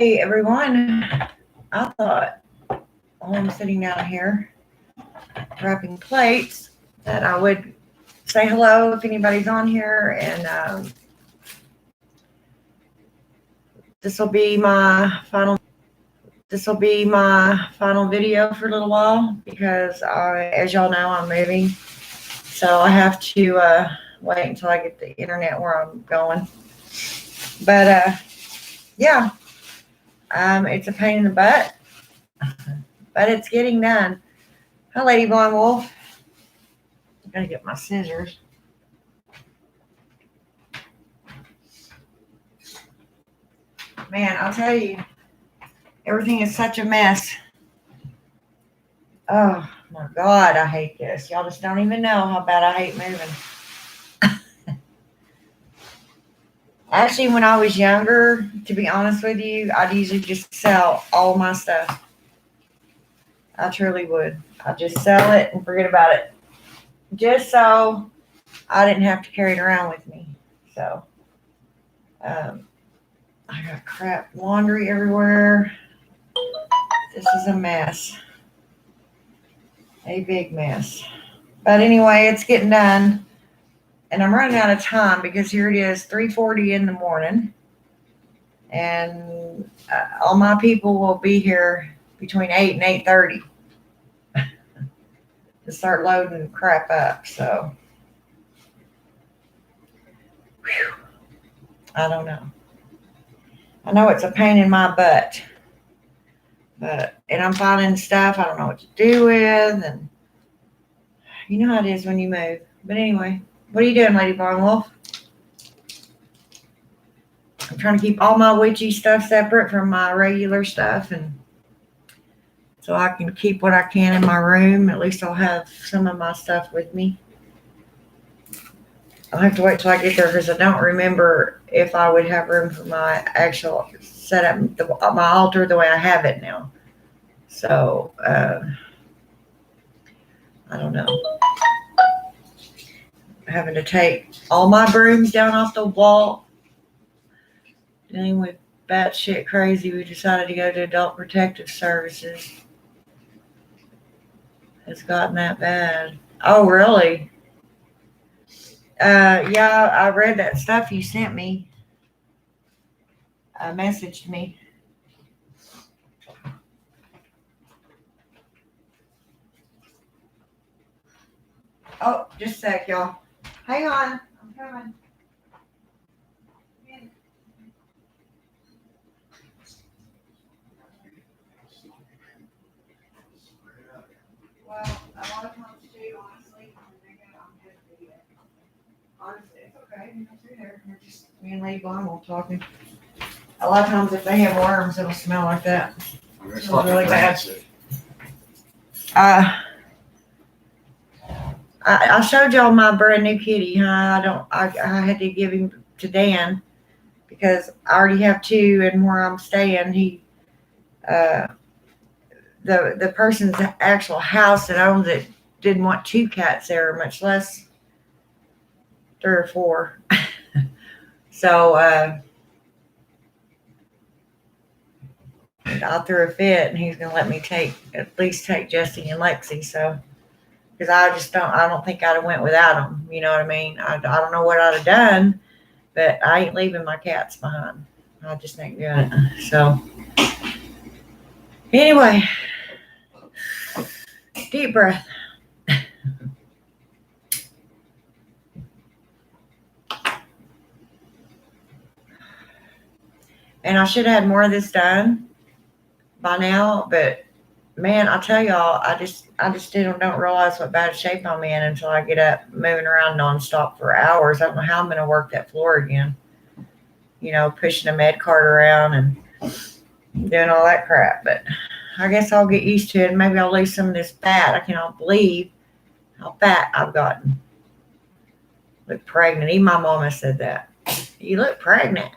Hey everyone, I thought while I'm sitting down here wrapping plates that I would say hello if anybody's on here, and this will be my final. This will be my final video for a little while because as y'all know, I'm moving, so I have to wait until I get the internet where I'm going. But yeah, it's a pain in the butt, but it's getting done. Hi, Lady Blonde Wolf. I'm gonna get my scissors. Man, I'll tell you, everything is such a mess. Oh my God, I hate this. Y'all just don't even know how bad I hate moving. Actually, when I was younger, to be honest with you, I'd usually just sell all my stuff. I truly would. I'd just sell it and forget about it. Just so I didn't have to carry it around with me. So, I got crap laundry everywhere. This is a mess. A big mess. But anyway, it's getting done. And I'm running out of time because here it is, 3:40 in the morning. And all my people will be here between 8 and 8:30 to start loading crap up. So, whew, I don't know. I know it's a pain in my butt. And I'm finding stuff I don't know what to do with. And you know how it is when you move. But anyway, what are you doing, Lady Blonde Wolf? I'm trying to keep all my witchy stuff separate from my regular stuff, and so I can keep what I can in my room. At least I'll have some of my stuff with me. I'll have to wait till I get there because I don't remember if I would have room for my actual setup, my altar the way I have it now. So, I don't know. Having to take all my brooms down off the wall. Dealing with batshit crazy, we decided to go to Adult Protective Services. It's gotten that bad. Oh, really? Yeah, I read that stuff you sent me. Messaged me. Oh, just a sec, y'all. Hang on. I'm coming. Well, a lot of times too, honestly, honestly, it's okay. You're through there. We're just me and Lady Blonde will talking. A lot of times, if they have worms, it'll smell like that. It's really bad. I showed y'all my brand new kitty, huh? I had to give him to Dan because I already have two, and where I'm staying, the person's actual house that owns it didn't want two cats there, much less 3 or 4. So I threw a fit, and he's gonna let me at least take Jesse and Lexi. So because I don't think I'd have went without them. You know what I mean? I don't know what I'd have done, but I ain't leaving my cats behind. I just ain't doing it. So anyway, deep breath. And I should have had more of this done by now, but man, I tell y'all, I just don't realize what bad shape I'm in until I get up moving around nonstop for hours. I don't know how I'm going to work that floor again. You know, pushing a med cart around and doing all that crap. But I guess I'll get used to it, and maybe I'll lose some of this fat. I cannot believe how fat I've gotten. Look pregnant. Even my mama said that. You look pregnant.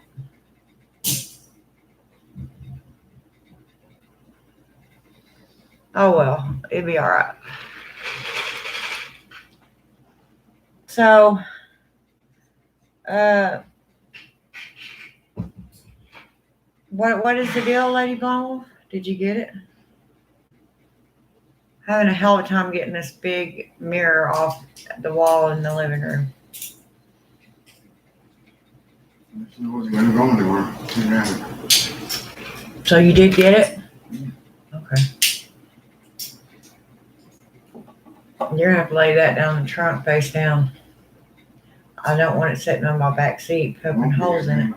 Oh well, it'll be all right. So, What is the deal, Lady Blonde? Did you get it? Having a hell of a time getting this big mirror off the wall in the living room. It wasn't going to go anywhere. Yeah. So you did get it? Okay. You're gonna have to lay that down in the trunk face down. I don't want it sitting on my back seat, poking holes in it.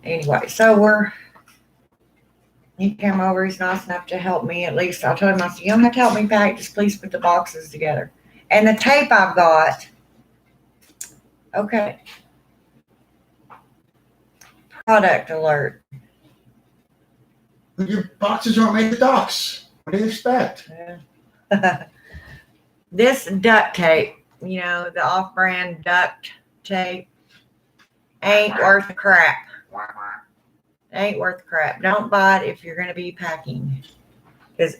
Anyway, so he came over, he's nice enough to help me at least. I told him, I said, you don't have to help me pack, just please put the boxes together. And the tape I've got, okay. Product alert. Your boxes aren't made of ducks. What do you expect? Yeah. This duct tape, you know, the off-brand duct tape, ain't worth a crap. Ain't worth crap. Don't buy it if you're going to be packing. Because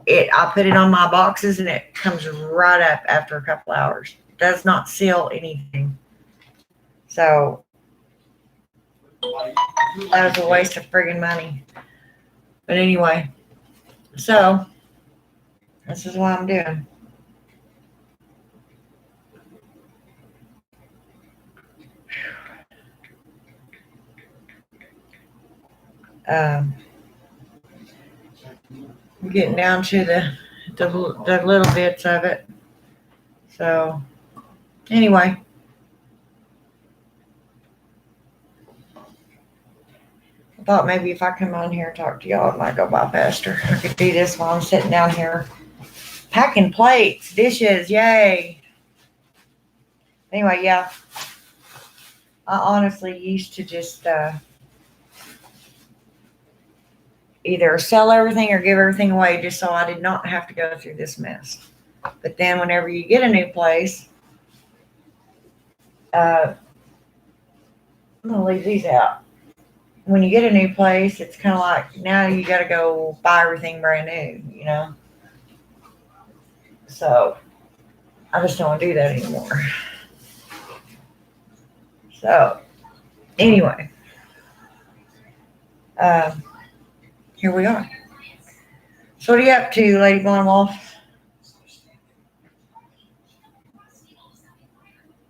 I put it on my boxes and it comes right up after a couple hours. It does not seal anything. So that was a waste of friggin' money. But anyway, so this is what I'm doing. I'm getting down to the little bits of it. So anyway, I thought maybe if I come on here and talk to y'all, it might go by faster. I could do this while I'm sitting down here packing plates, dishes, yay. Anyway, yeah, I honestly used to just either sell everything or give everything away just so I did not have to go through this mess. But then whenever you get a new place, I'm going to leave these out. When you get a new place, it's kind of like now you got to go buy everything brand new, you know? So I just don't want to do that anymore. So anyway, here we are. So what are you up to, Lady Blonde Wolf?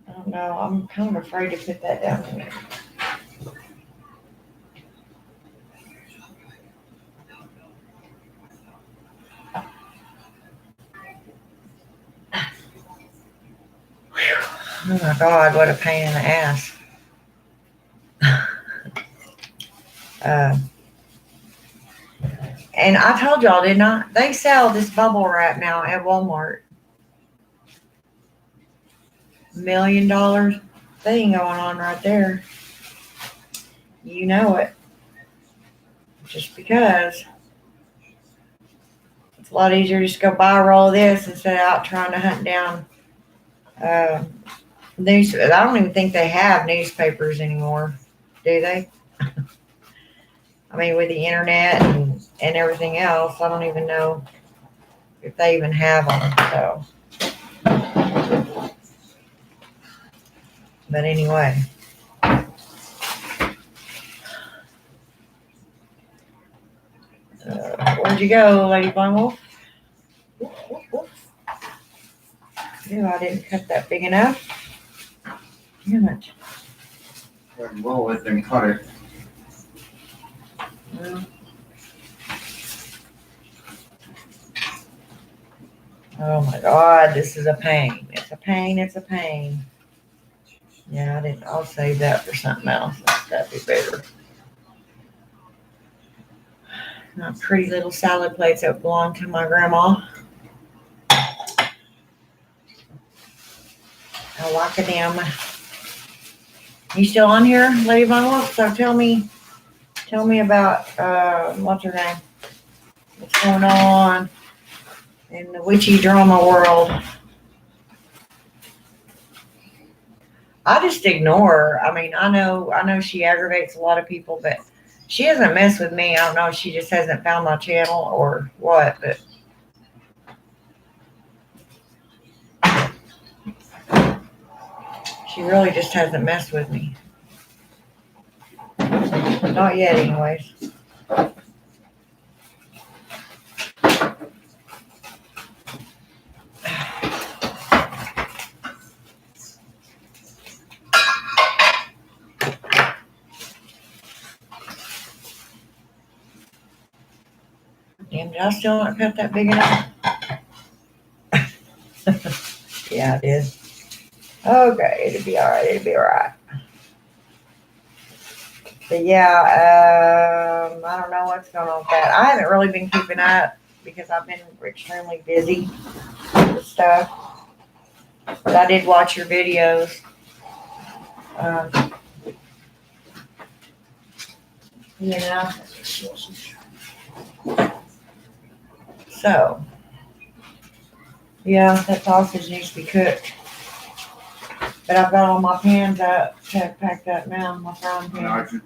I don't know. I'm kind of afraid to put that down in there. Oh my God, what a pain in the ass. And I told y'all, didn't I? They sell this bubble wrap now at Walmart. $1 million thing going on right there. You know it. Just because. It's a lot easier to just go buy a roll of this instead of out trying to hunt down news. I don't even think they have newspapers anymore, do they? I mean, with the internet and everything else, I don't even know if they even have them. So, but anyway, where'd you go, Lady Blonde Wolf? Ew, I didn't cut that big enough. Damn it. Roll it and cut it. Well, oh my God, this is a pain. It's a pain. It's a pain. Yeah, I'll save that for something else. That'd be better. Not pretty little salad plates that belong to my grandma. I like them. You still on here, Lady Von Wolf? So tell me about what's her name? What's going on in the witchy drama world? I just ignore her. I mean, I know she aggravates a lot of people, but she hasn't messed with me. I don't know if she just hasn't found my channel or what, but She really just hasn't messed with me. Not yet, anyways. Damn, did I still not cut that big enough? Yeah, I did. Okay, it'll be alright, it'll be alright. But yeah, I don't know what's going on with that. I haven't really been keeping up because I've been extremely busy with stuff. But I did watch your videos. You know, so yeah, that sausage needs to be cooked. But I've got all my pans up, packed up now, my frying And I pans.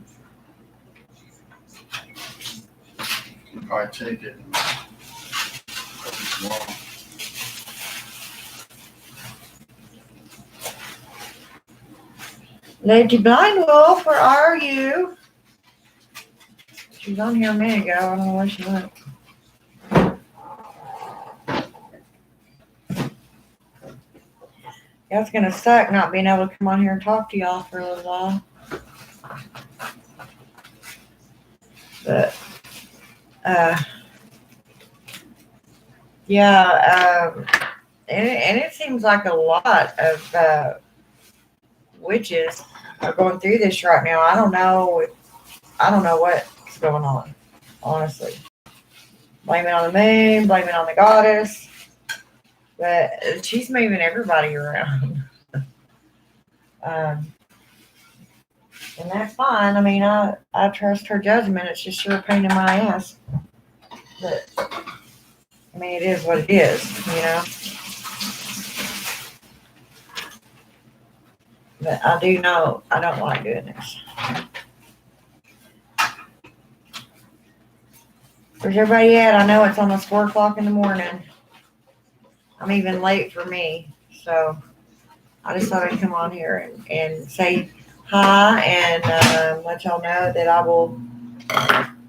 could probably take it and cook it tomorrow. Lady Blind Wolf, where are you? She was on here a minute ago. I don't know where she went. Yeah, it's gonna suck not being able to come on here and talk to y'all for a little while. But yeah, and it seems like a lot of witches are going through this right now. I don't know what's going on, honestly. Blame it on the moon, blame it on the goddess, but she's moving everybody around. And that's fine. I mean, I trust her judgment. It's just sure a pain in my ass. But I mean, it is what it is, you know. But I do know I don't like doing this. Where's everybody at? I know it's almost 4 o'clock in the morning. I'm even late for me. So I just thought I'd come on here and say hi and let y'all know that I will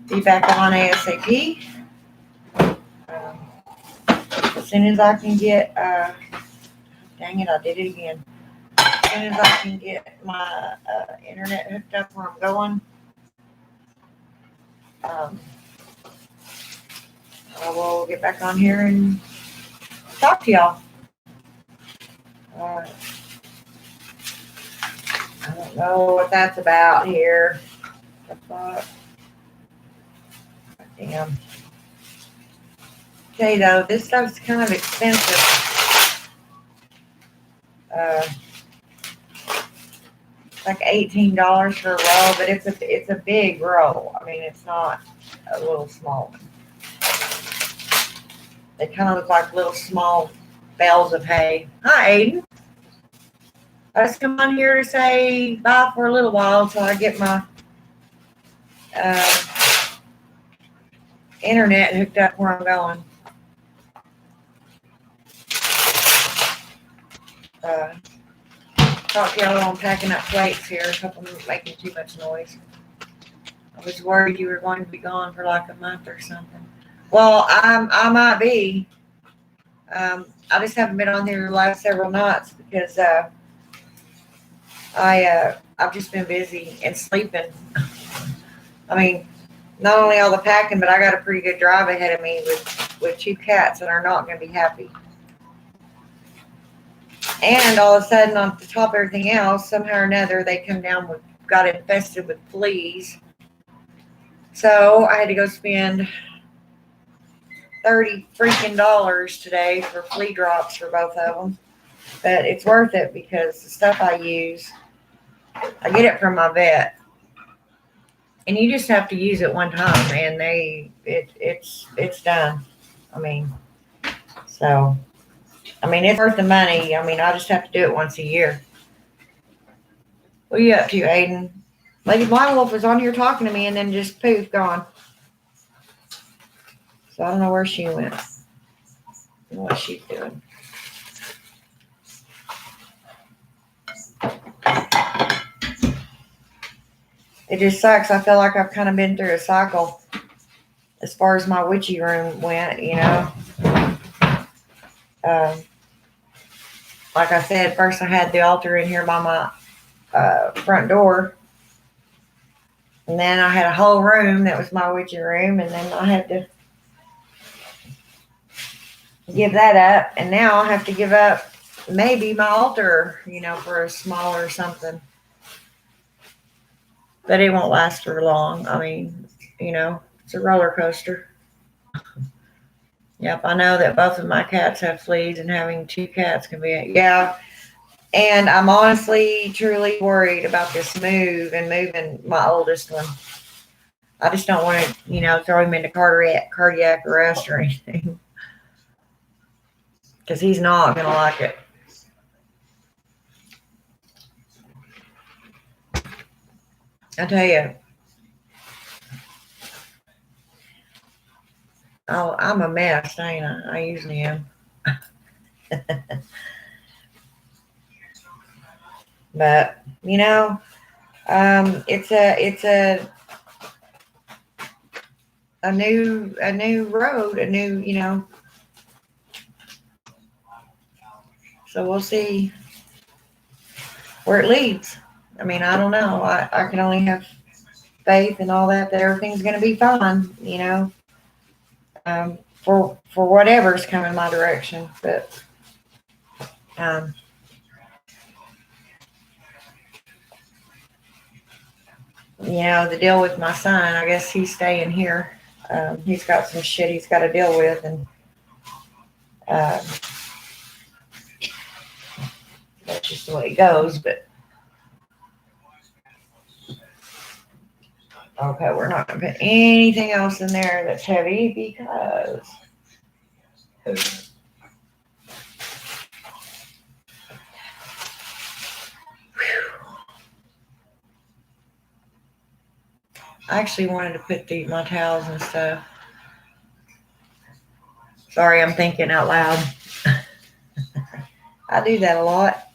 be back on ASAP. As soon as I can get, dang it, I did it again. As soon as I can get my internet hooked up where I'm going, I will get back on here and talk to y'all. I don't know what that's about here. Damn. Okay, though, this stuff's kind of expensive. Like $18 for a roll, but it's a big roll. I mean, it's not a little small one. They kind of look like little small bales of hay. Hi, Aiden. I just come on here to say bye for a little while until I get my internet hooked up where I'm going. Talk to y'all while I'm packing up plates here. A couple of them making too much noise. I was worried you were going to be gone for like a month or something. Well, I might be. I just haven't been on here the last several nights because I've just been busy and sleeping. I mean, not only all the packing, but I got a pretty good drive ahead of me with 2 cats that are not going to be happy. And all of a sudden, on the top of everything else, somehow or another, they come down got infested with fleas. So I had to go spend $30 freaking today for flea drops for both of them. But it's worth it because the stuff I use, I get it from my vet. And you just have to use it one time and it's done. I mean, so, it's worth the money. I mean, I just have to do it once a year. What are you up to, Aiden? Lady Blind Wolf was on here talking to me and then just poof, gone. So I don't know where she went. What she's doing. It just sucks. I feel like I've kind of been through a cycle as far as my witchy room went, you know. Like I said, first I had the altar in here by my front door. And then I had a whole room that was my witchy room. And then I had to give that up. And now I have to give up maybe my altar, you know, for a smaller something. But it won't last for long. I mean, you know, it's a roller coaster. Yep, I know that both of my cats have fleas, and having two cats can be, yeah. And I'm honestly, truly worried about this move and moving my oldest one. I just don't want to, you know, throw him into cardiac arrest or anything. Because he's not going to like it. I tell you, I'm a mess, ain't I? I usually am. But, you know, it's a new road, a new, you know. So we'll see where it leads. I mean, I don't know. I can only have faith and all that everything's going to be fine, you know, for whatever's coming my direction. But you know, the deal with my son, I guess he's staying here. He's got some shit he's got to deal with, and that's just the way it goes. But okay, we're not going to put anything else in there that's heavy because I actually wanted to put my towels and stuff. Sorry, I'm thinking out loud. I do that a lot.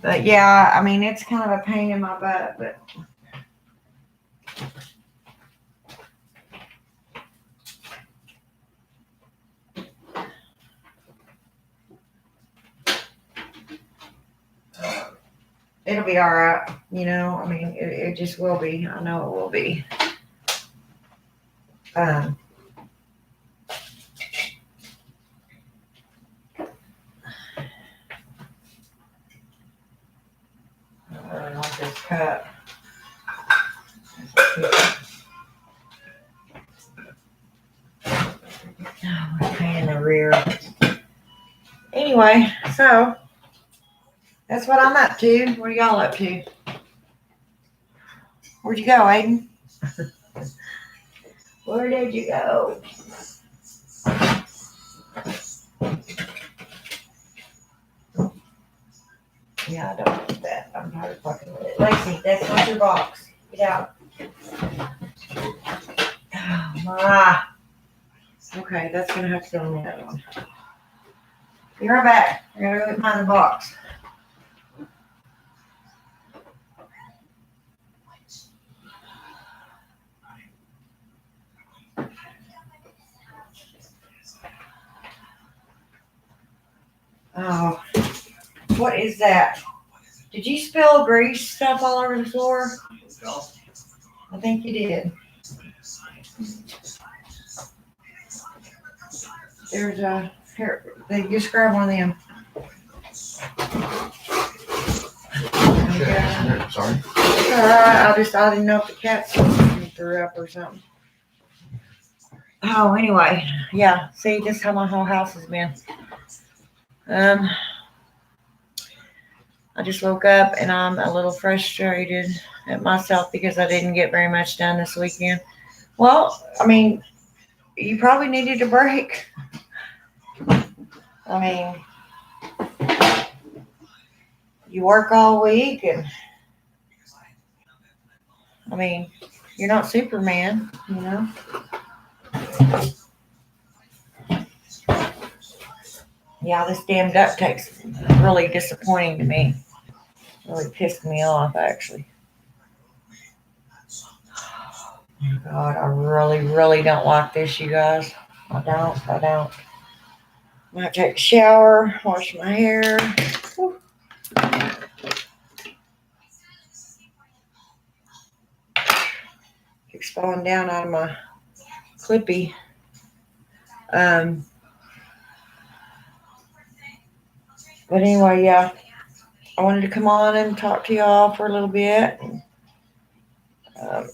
But yeah, I mean, it's kind of a pain in my butt, but it'll be all right. You know, I mean, it just will be. I know it will be. I really want this cup. Oh, we're paying the rear. Anyway, so that's what I'm up to. What are y'all up to? Where'd you go, Aiden? Where did you go? Yeah, I don't want that. I'm tired of fucking with it. Lacey, that's not your box. Get out. Oh, my. Okay, that's going to have to go in the other one. Be right back. I gotta go find the box. Oh, what is that? Did you spill grease stuff all over the floor? I think you did. There's a here. They just grab one of them. Yeah, sorry. All right. I didn't know if the cats threw up or something. Oh, anyway, yeah. See, just how my whole house has been. I just woke up and I'm a little frustrated at myself because I didn't get very much done this weekend. Well, I mean, you probably needed a break. I mean, you work all week and I mean, you're not Superman, you know? Yeah, this damn duct tape's really disappointing to me. Really pissed me off, actually. Oh my God, I really, really don't like this, you guys. I don't. I'm gonna take a shower, wash my hair. Whew. Keeps falling down out of my clippy. Um, but anyway, yeah, I wanted to come on and talk to y'all for a little bit. Um,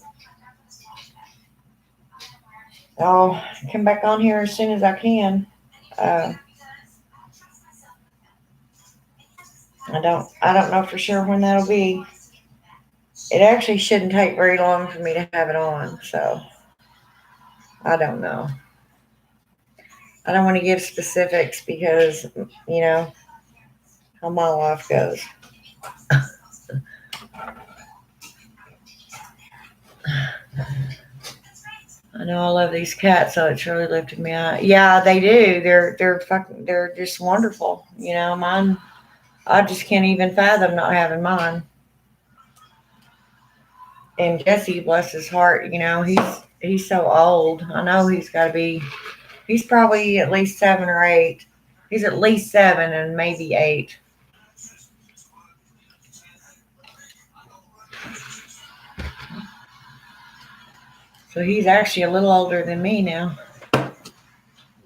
I'll come back on here as soon as I can. Uh, I don't know for sure when that'll be. It actually shouldn't take very long for me to have it on, so I don't know. I don't want to give specifics because, you know, how my life goes. I know I love these cats, so it's really lifted me out. Yeah, they do. They're just wonderful. You know, mine. I just can't even fathom not having mine. And Jesse, bless his heart, you know, he's so old. I know he's got to be. He's probably at least 7 or 8. He's at least 7 and maybe 8. So he's actually a little older than me now.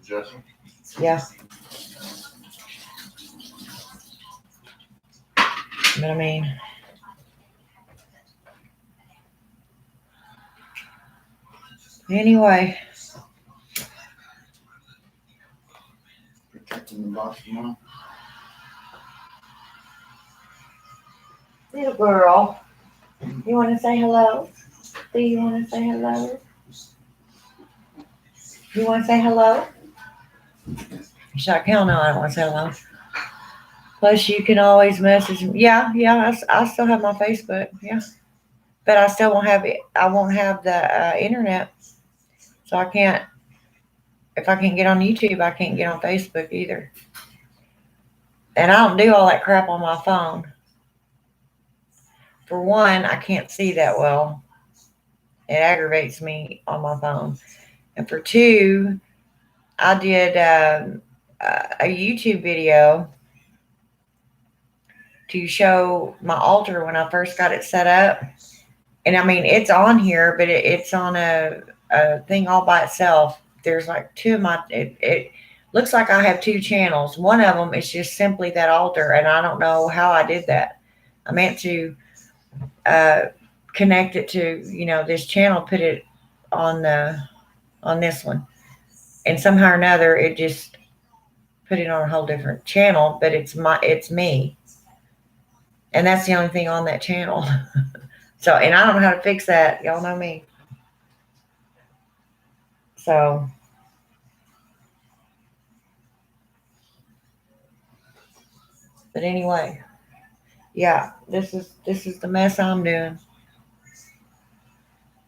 Jesse? Yeah. But I mean, anyway, Protecting the box tomorrow. little girl, you want to say hello? Do you want to say hello? You want to say hello? She's like, hell no, I don't want to say hello. Plus, you can always message me. Yeah, I still have my Facebook. Yeah, but I still won't have it. I won't have the internet, so I can't. If I can't get on YouTube, I can't get on Facebook either. And I don't do all that crap on my phone. For one, I can't see that well. It aggravates me on my phone. And for two, I did a YouTube video to show my altar when I first got it set up. And I mean, it's on here, but it's on a thing all by itself. There's like two of my, it looks like I have 2 channels. One of them is just simply that altar, and I don't know how I did that. I meant to uh, connect it to, this channel, put it on on this one. And somehow or another, it just put it on a whole different channel, but it's me. And that's the only thing on that channel. So, and I don't know how to fix that. Y'all know me. So, but anyway, yeah, this is the mess I'm doing.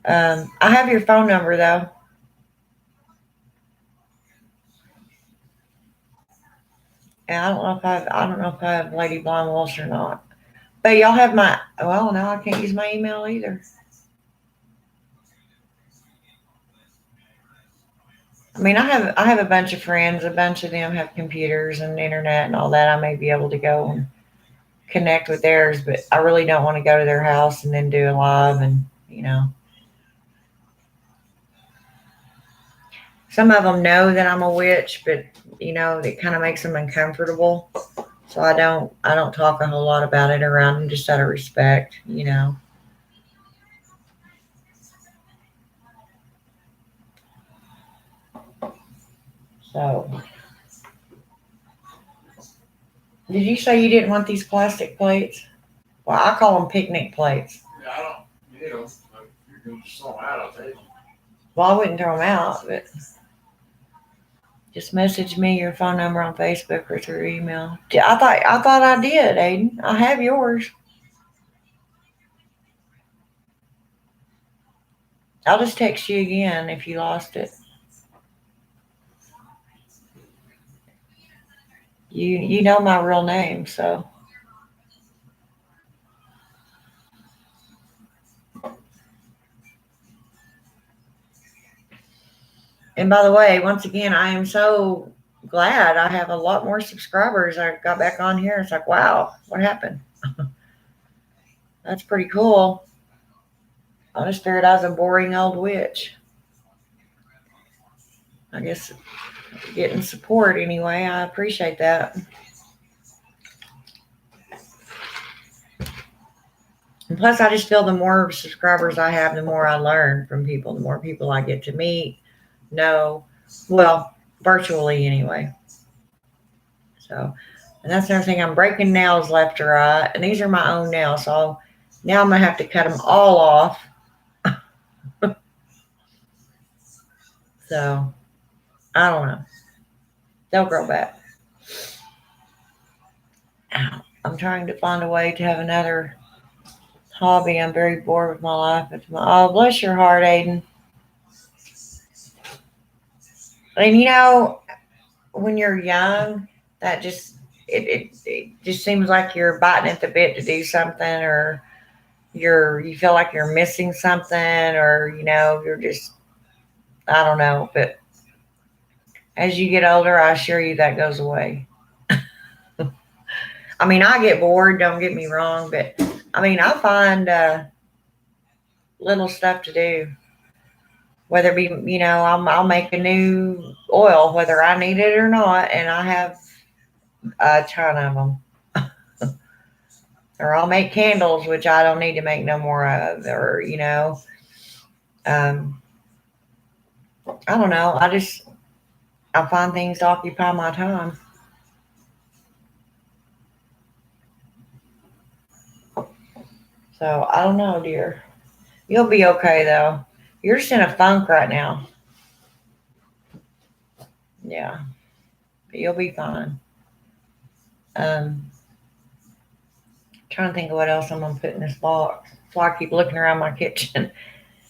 I have your phone number though. And I don't know if I have Lady Blonde Walsh or not. But y'all have my, well, no, I can't use my email either. I mean, I have a bunch of friends. A bunch of them have computers and internet and all that. I may be able to go and connect with theirs, but I really don't want to go to their house and then do a live. And some of them know that I'm a witch, but it kind of makes them uncomfortable. So I don't talk a whole lot about it around them, just out of respect. So, did you say you didn't want these plastic plates? Well, I call them picnic plates. Yeah, I don't need them. Like, you're going to just throw them out, I'll take them. Well, I wouldn't throw them out, but just message me your phone number on Facebook or through email. I thought I did, Aiden. I have yours. I'll just text you again if you lost it. You know my real name, so. And by the way, once again, I am so glad I have a lot more subscribers. I got back on here. It's like, wow, what happened? That's pretty cool. I just figured I was a boring old witch. I guess getting support anyway. I appreciate that. And plus, I just feel the more subscribers I have, the more I learn from people, the more people I get to meet, know, well, virtually anyway. So, and that's another thing. I'm breaking nails left to right, and these are my own nails. So now I'm going to have to cut them all off. So, I don't know. They'll grow back. I'm trying to find a way to have another hobby. I'm very bored with my life. Oh, bless your heart, Aiden. And you know, when you're young, that just it just seems like you're biting at the bit to do something, or you feel like you're missing something, or you're just, I don't know. But as you get older, I assure you that goes away. I mean, I get bored, don't get me wrong, but I mean, I find little stuff to do. Whether it be, I'll make a new oil, whether I need it or not, and I have a ton of them. Or I'll make candles, which I don't need to make no more of, or, I don't know. I find things to occupy my time. So I don't know, dear. You'll be okay though. You're just in a funk right now. Yeah. But you'll be fine. Trying to think of what else I'm gonna put in this box. So I keep looking around my kitchen.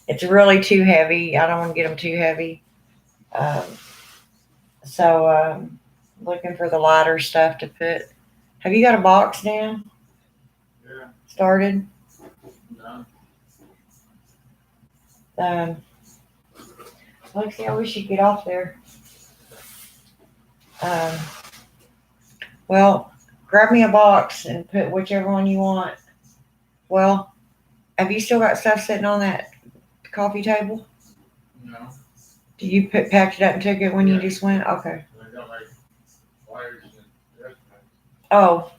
It's really too heavy. I don't want to get them too heavy. Um, so looking for the lighter stuff to put. Have you got a box, Dan? Yeah. Started? No. Lexi, I wish you'd get off there. Well, grab me a box and put whichever one you want. Well, have you still got stuff sitting on that coffee table? No. Did you packed it up and took it when you Yeah. just went? Okay. I got my wires and dress bags. Oh,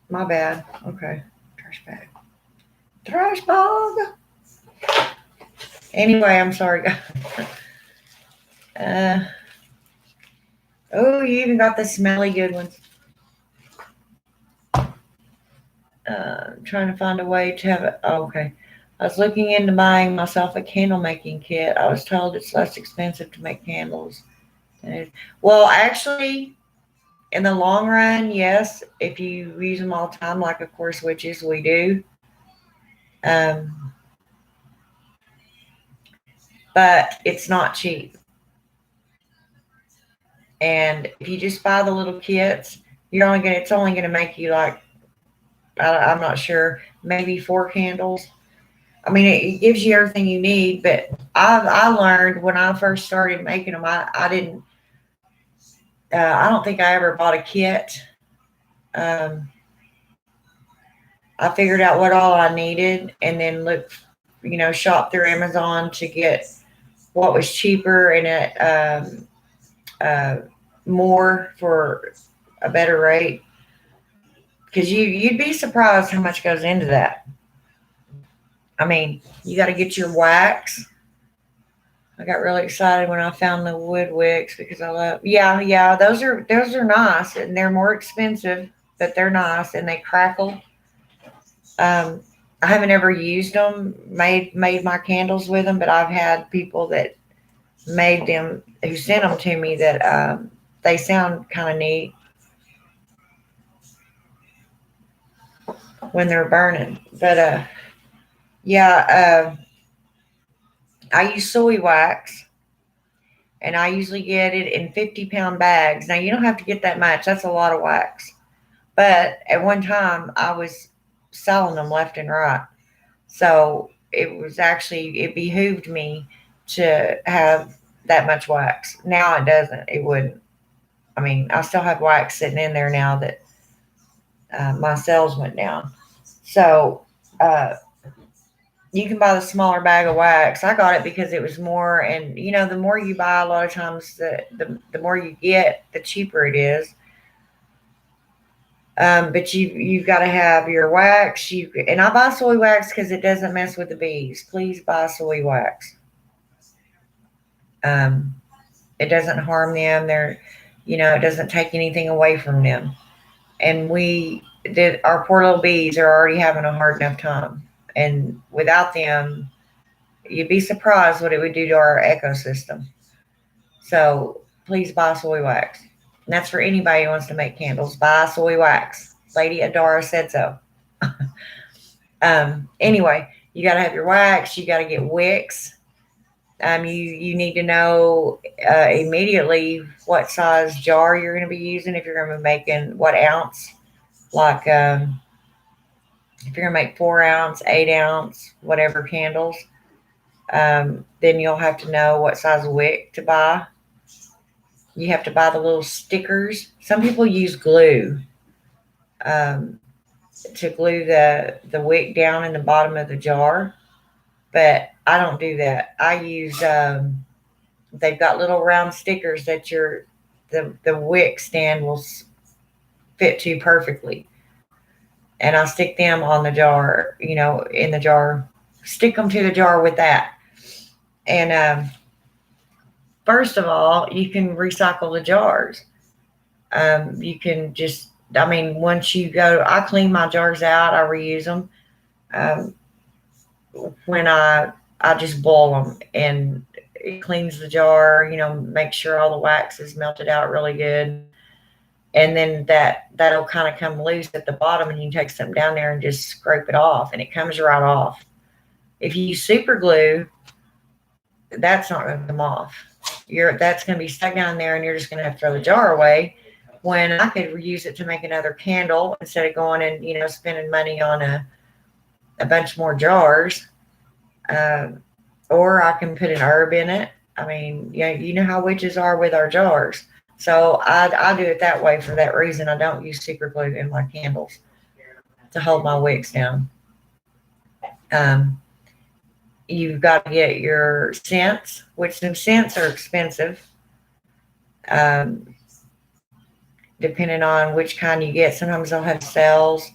my bad. Okay. Trash bag. Trash bag. Anyway, I'm sorry. Oh, you even got the smelly good ones. Trying to find a way to have it. Oh, okay. I was looking into buying myself a candle making kit. I was told it's less expensive to make candles. Well, actually, in the long run, yes, if you use them all the time, like of course witches we do. But it's not cheap. And if you just buy the little kits, it's only gonna make you like, I'm not sure, maybe 4 candles. I mean, it gives you everything you need, but I learned when I first started making them, I didn't, I don't think I ever bought a kit. I figured out what all I needed and then looked, shop through Amazon to get what was cheaper and more for a better rate. Because you'd be surprised how much goes into that. I mean, you got to get your wax. I got really excited when I found the wood wicks because I love. Yeah, those are nice and they're more expensive, but they're nice and they crackle. I haven't ever used them, made my candles with them, but I've had people that made them who sent them to me that they sound kind of neat when they're burning. But I use soy wax and I usually get it in 50-pound bags. Now, you don't have to get that much. That's a lot of wax. But at one time, I was selling them left and right. So it behooved me to have that much wax. Now it doesn't. It wouldn't. I mean, I still have wax sitting in there now that my sales went down. So uh, you can buy the smaller bag of wax. I got it because it was more, and the more you buy, a lot of times the more you get, the cheaper it is. But you've got to have your wax. And I buy soy wax because it doesn't mess with the bees. Please buy soy wax. Um, it doesn't harm them. It doesn't take anything away from them. And our poor little bees are already having a hard enough time. And without them, you'd be surprised what it would do to our ecosystem. So please buy soy wax. And that's for anybody who wants to make candles. Buy soy wax. Lady Adara said so. Anyway, you got to have your wax. You got to get wicks. You need to know immediately what size jar you're going to be using if you're going to be making what ounce. Like if you're going to make 4-ounce, 8-ounce, whatever candles, then you'll have to know what size wick to buy. You have to buy the little stickers. Some people use glue to glue the wick down in the bottom of the jar, but I don't do that. I use they've got little round stickers that the wick stand will fit to perfectly, and I stick them on the jar. In the jar, stick them to the jar with that. And first of all, you can recycle the jars. You can just, once you go, I clean my jars out, I reuse them. When I just boil them, and it cleans the jar, make sure all the wax is melted out really good. And then that'll kind of come loose at the bottom, and you can take something down there and just scrape it off, and it comes right off. If you use super glue, that's not going to come off. That's going to be stuck down there, and you're just going to have to throw the jar away. When I could reuse it to make another candle instead of going and spending money on a bunch more jars, or I can put an herb in it. You know how witches are with our jars. So I do it that way for that reason. I don't use super glue in my candles to hold my wicks down. You've got to get your scents, which some scents are expensive. Depending on which kind you get. Sometimes they'll have sales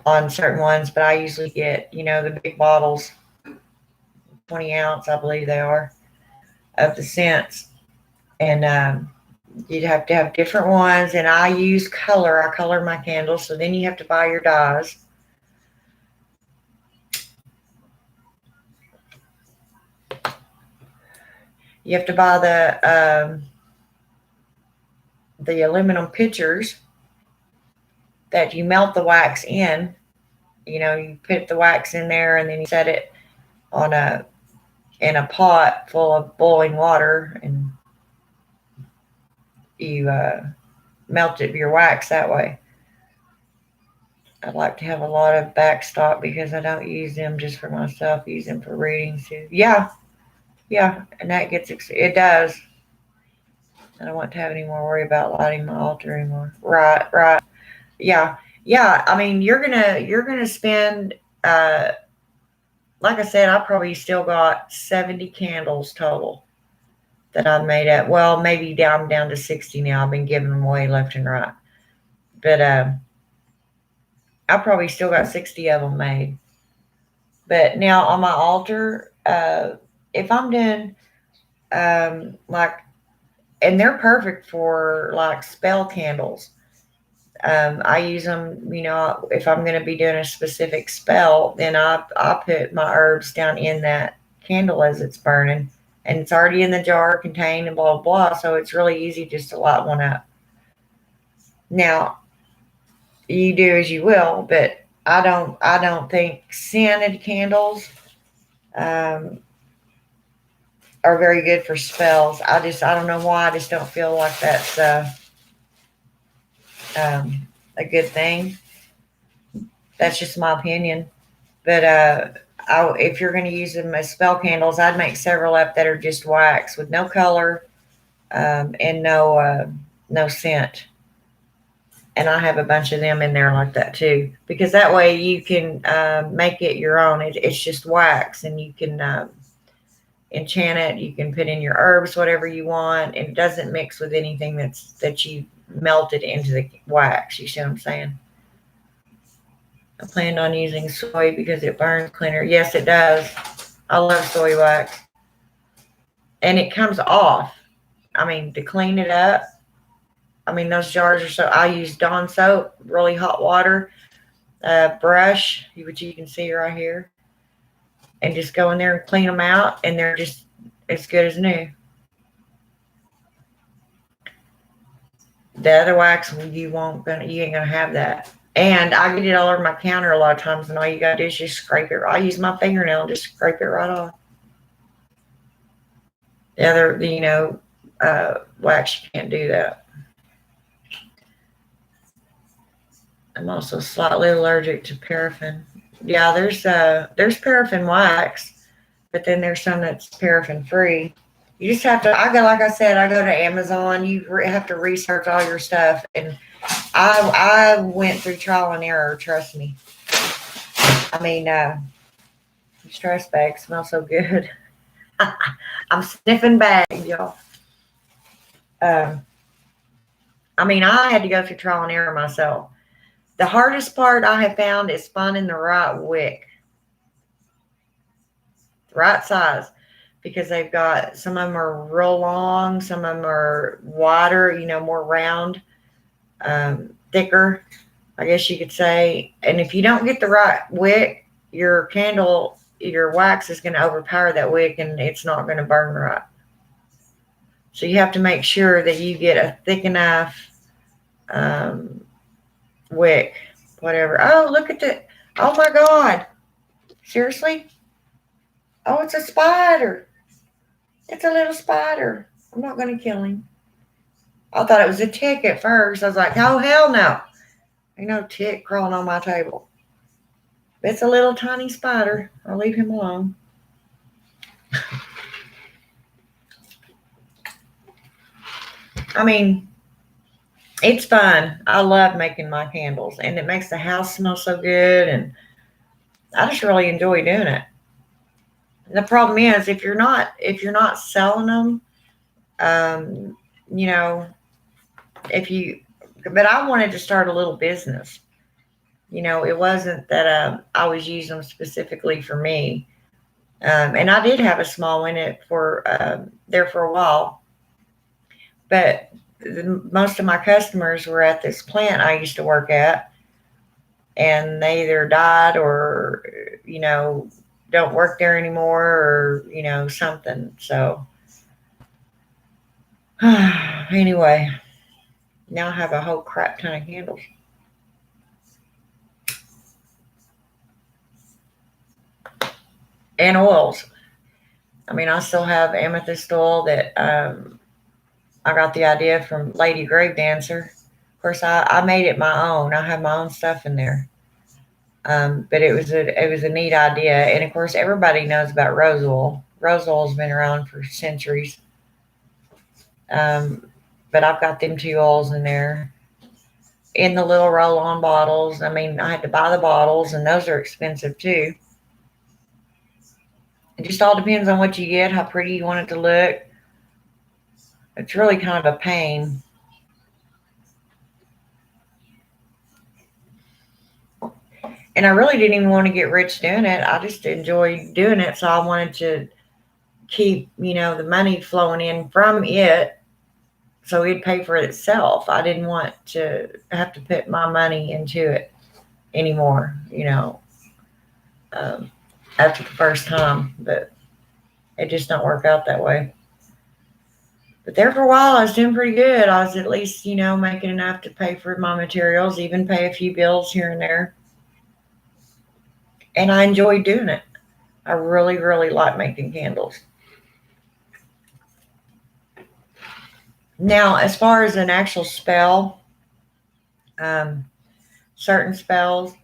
on certain ones, but I usually get, the big bottles, 20-ounce, I believe they are, of the scents. And you'd have to have different ones. And I use color. I color my candles. So then you have to buy your dyes. You have to buy the aluminum pitchers that you melt the wax in. You put the wax in there, and then you set it in a pot full of boiling water, and you melt your wax that way. I like to have a lot of backstock because I don't use them just for myself. I use them for readings too. Yeah, and that it does. I don't want to have any more worry about lighting my altar anymore. Right. Yeah. You're gonna spend. Like I said, I probably still got 70 candles total that I've made up. Well, maybe down to 60 now. I've been giving them away left and right, but I probably still got 60 of them made. But now on my altar, if I'm doing and they're perfect for like spell candles. I use them, if I'm going to be doing a specific spell, then I put my herbs down in that candle as it's burning, and it's already in the jar contained and blah, blah, blah. So it's really easy just to light one up. Now, you do as you will, but I don't think scented candles, are very good for spells. I don't know why. I just don't feel like that's a good thing. That's just my opinion. But if you're going to use them as spell candles, I'd make several up that are just wax with no color and no scent. And I have a bunch of them in there like that too, because that way you can make it your own. It's just wax, and you can enchant it. You can put in your herbs, whatever you want, and it doesn't mix with anything that you melted into the wax. You see what I'm saying? I planned on using soy because it burns cleaner. Yes, it does. I love soy wax, and it comes off. I mean, to clean it up. I mean, those jars are so. I use Dawn soap, really hot water, brush, which you can see right here, and just go in there and clean them out, and they're just as good as new. The other wax, you ain't gonna have that. And I get it all over my counter a lot of times, and all you gotta do is just scrape it. I use my fingernail and just scrape it right off. The other, wax, you can't do that. I'm also slightly allergic to paraffin. Yeah, there's paraffin wax, but then there's some that's paraffin free. You just have to. Like I said, I go to Amazon. You have to research all your stuff, and I went through trial and error. Trust me. I mean, stress bags smell so good. I'm sniffing bags, y'all. I mean, I had to go through trial and error myself. The hardest part I have found is finding the right wick, the right size, because they've got, some of them are real long, some of them are wider, more round, thicker, I guess you could say. And if you don't get the right wick, your wax is going to overpower that wick, and it's not going to burn right. So you have to make sure that you get a thick enough wick, whatever. Oh, look at that. Oh my God. Seriously? Oh, it's a spider. It's a little spider. I'm not going to kill him. I thought it was a tick at first. I was like, oh, hell no. Ain't no tick crawling on my table. It's a little tiny spider. I'll leave him alone. I mean, it's fun. I love making my candles, and it makes the house smell so good, and I just really enjoy doing it. The problem is, if you're not selling them, but I wanted to start a little business. It wasn't that I was using them specifically for me, and I did have a small one there for a while, but most of my customers were at this plant I used to work at, and they either died or, don't work there anymore, or, something. So anyway, now I have a whole crap ton of candles. And oils. I mean, I still have amethyst oil that I got the idea from Lady Grave Dancer. Of course, I made it my own. I have my own stuff in there. But it was a neat idea. And of course, everybody knows about rose oil. Rose oil's been around for centuries. But I've got them 2 oils in there in the little roll-on bottles. I mean, I had to buy the bottles, and those are expensive too. It just all depends on what you get, how pretty you want it to look. It's really kind of a pain. And I really didn't even want to get rich doing it. I just enjoyed doing it. So I wanted to keep, the money flowing in from it, so it'd pay for itself. I didn't want to have to put my money into it anymore, after the first time. But it just don't work out that way. But there for a while, I was doing pretty good. I was at least, making enough to pay for my materials, even pay a few bills here and there. And I enjoyed doing it. I really, really like making candles. Now, as far as an actual spell, certain spells,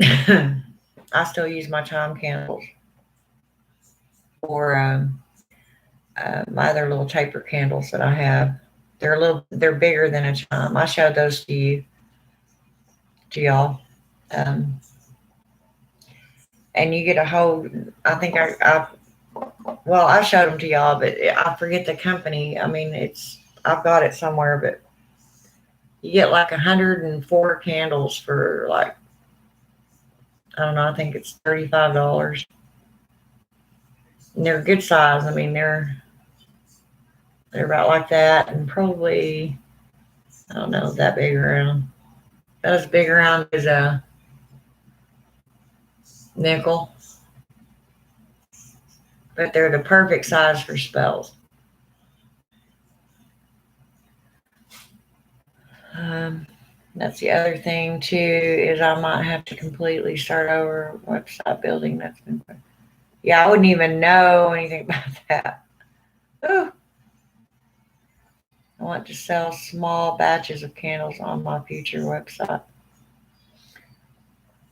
I still use my chime candles or my other little taper candles that I have. They're bigger than a chime. I showed those to y'all. Um, and you get a whole, I think I showed them to y'all, but I forget the company. I mean, I've got it somewhere, but you get like 104 candles for like, I don't know, I think it's $35. And they're good size. I mean, they're about like that, and probably, I don't know, that big around. About as big around as a nickel. But they're the perfect size for spells. That's the other thing too, is I might have to completely start over website building. Yeah, I wouldn't even know anything about that. Ooh. I want to sell small batches of candles on my future website.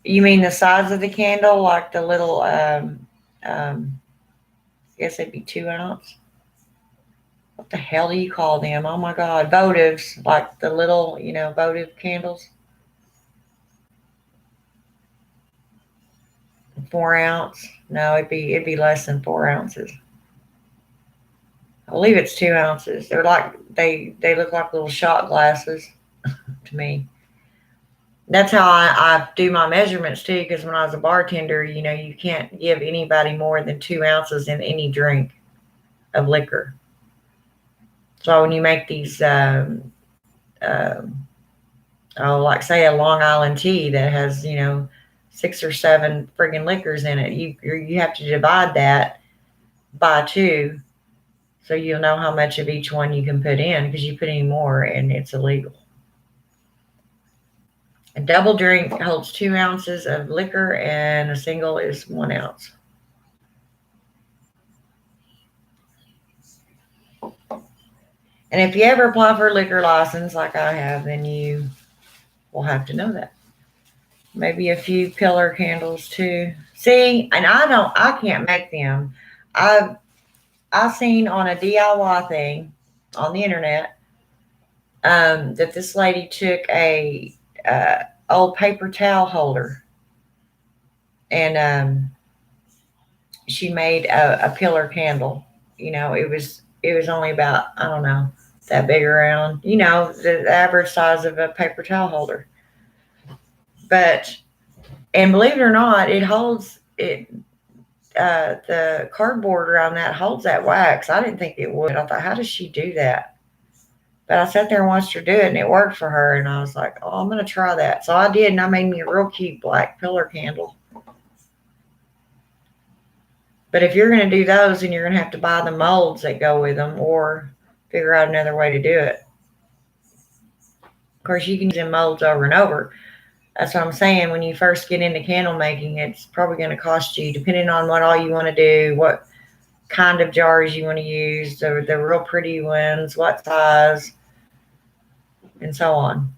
You mean the size of the candle, like the little, I guess it'd be 2 ounce. What the hell do you call them? Oh my God, votives, like the little, votive candles. 4 ounce? No, it'd be less than 4 ounces. I believe it's 2 ounces. They're like they look like little shot glasses to me. That's how I do my measurements too, because when I was a bartender, you can't give anybody more than 2 ounces in any drink of liquor. So when you make these, like say a Long Island tea that has, 6 or 7 friggin' liquors in it, you have to divide that by 2, so you'll know how much of each one you can put in, because you put any more and it's illegal. A double drink holds 2 ounces of liquor and a single is 1 ounce. And if you ever apply for a liquor license like I have, then you will have to know that. Maybe a few pillar candles too. See, and I can't make them. I seen on a DIY thing on the internet that this lady took a old paper towel holder and she made a pillar candle. It was only about, I don't know, that big around, the average size of a paper towel holder. And believe it or not, it holds it. The cardboard around that holds that wax. I didn't think it would. I thought, how does she do that? But I sat there and watched her do it, and it worked for her. And I was like, oh, I'm going to try that. So I did, and I made me a real cute black pillar candle. But if you're going to do those, then you're going to have to buy the molds that go with them or figure out another way to do it. Of course, you can use them molds over and over. That's what I'm saying. When you first get into candle making, it's probably going to cost you, depending on what all you want to do, what kind of jars you want to use, the real pretty ones, what size, and so on.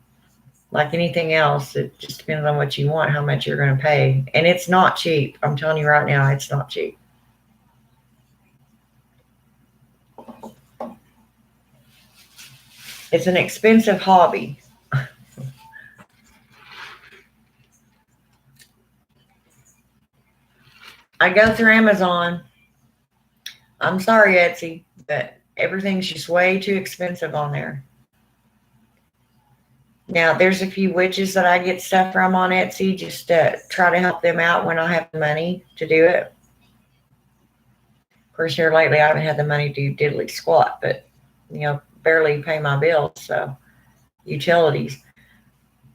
Like anything else, it just depends on what you want, how much you're going to pay. And it's not cheap. I'm telling you right now, it's not cheap. It's an expensive hobby. I go through Amazon. I'm sorry, Etsy, but everything's just way too expensive on there. Now, there's a few witches that I get stuff from on Etsy just to try to help them out when I have the money to do it. Of course, here lately I haven't had the money to do diddly squat, but, barely pay my bills, so utilities.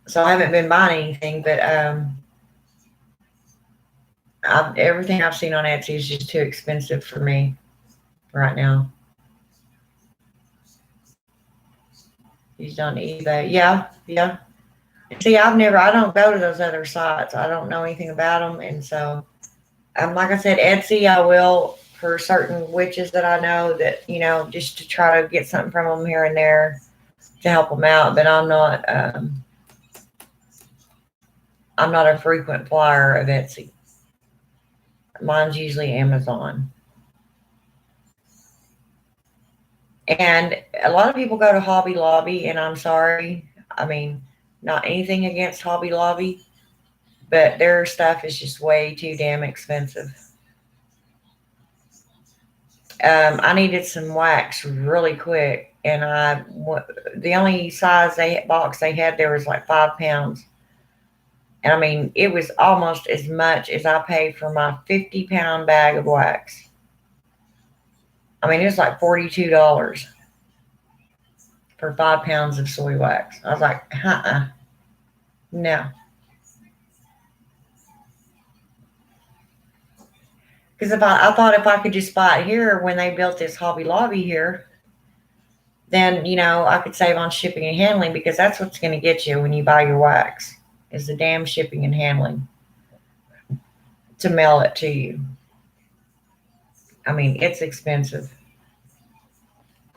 So I haven't been buying anything, but everything I've seen on Etsy is just too expensive for me right now. He's on eBay. Yeah. See, I don't go to those other sites. I don't know anything about them. And so, like I said, Etsy, I will for certain witches that I know that, just to try to get something from them here and there to help them out. But I'm not a frequent flyer of Etsy. Mine's usually Amazon. And a lot of people go to Hobby Lobby, and I'm sorry. I mean, not anything against Hobby Lobby, but their stuff is just way too damn expensive. I needed some wax really quick, and the only size box they had there was like 5 pounds. And I mean, it was almost as much as I paid for my 50-pound bag of wax. I mean, it was like $42 for 5 pounds of soy wax. I was like, no. Because I thought if I could just buy it here when they built this Hobby Lobby here, then, I could save on shipping and handling, because that's what's going to get you when you buy your wax, is the damn shipping and handling to mail it to you. I mean, it's expensive.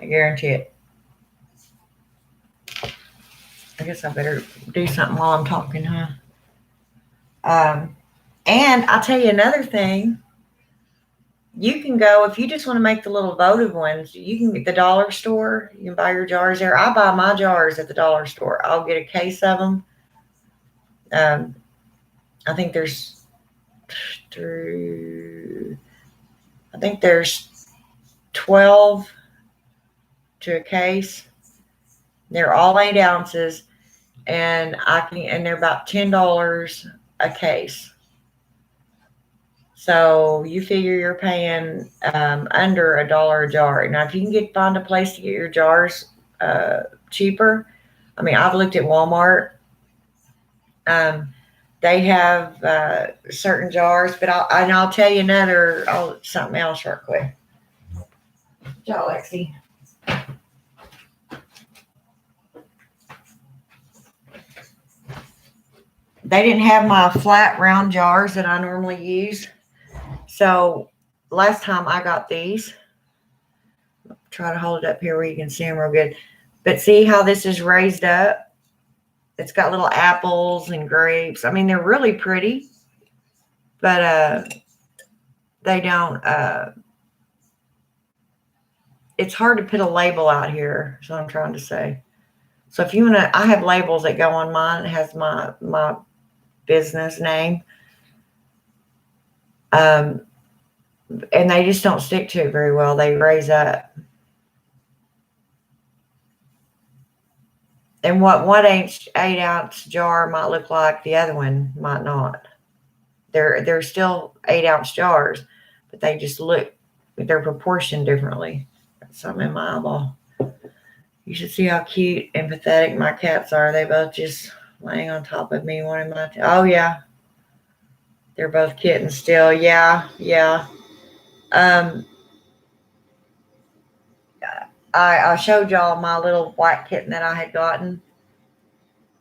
I guarantee it. I guess I better do something while I'm talking, huh? And I'll tell you another thing. You can go, if you just want to make the little votive ones, you can get the dollar store. You can buy your jars there. I buy my jars at the dollar store. I'll get a case of them. I think there's 12 to a case. They're all 8 ounces, and they're about $10 a case. So you figure you're paying under $1 a jar. Now, if you can find a place to get your jars cheaper, I mean, I've looked at Walmart. They have certain jars, but I'll tell you something else real quick. Ciao, Lexi. They didn't have my flat round jars that I normally use. So last time I got these, try to hold it up here where you can see them real good. But see how this is raised up? It's got little apples and grapes. I mean, they're really pretty, but they don't. It's hard to put a label out here, is what I'm trying to say. So if you want to, I have labels that go on mine. It has my business name. And they just don't stick to it very well. They raise up. And what one 8-ounce jar might look like, the other one might not. They're still 8-ounce jars, but they just they're proportioned differently. Got something in my eyeball. You should see how cute and pathetic my cats are. They both just laying on top of me, wanting my oh yeah. They're both kittens still. Yeah. I showed y'all my little white kitten that I had gotten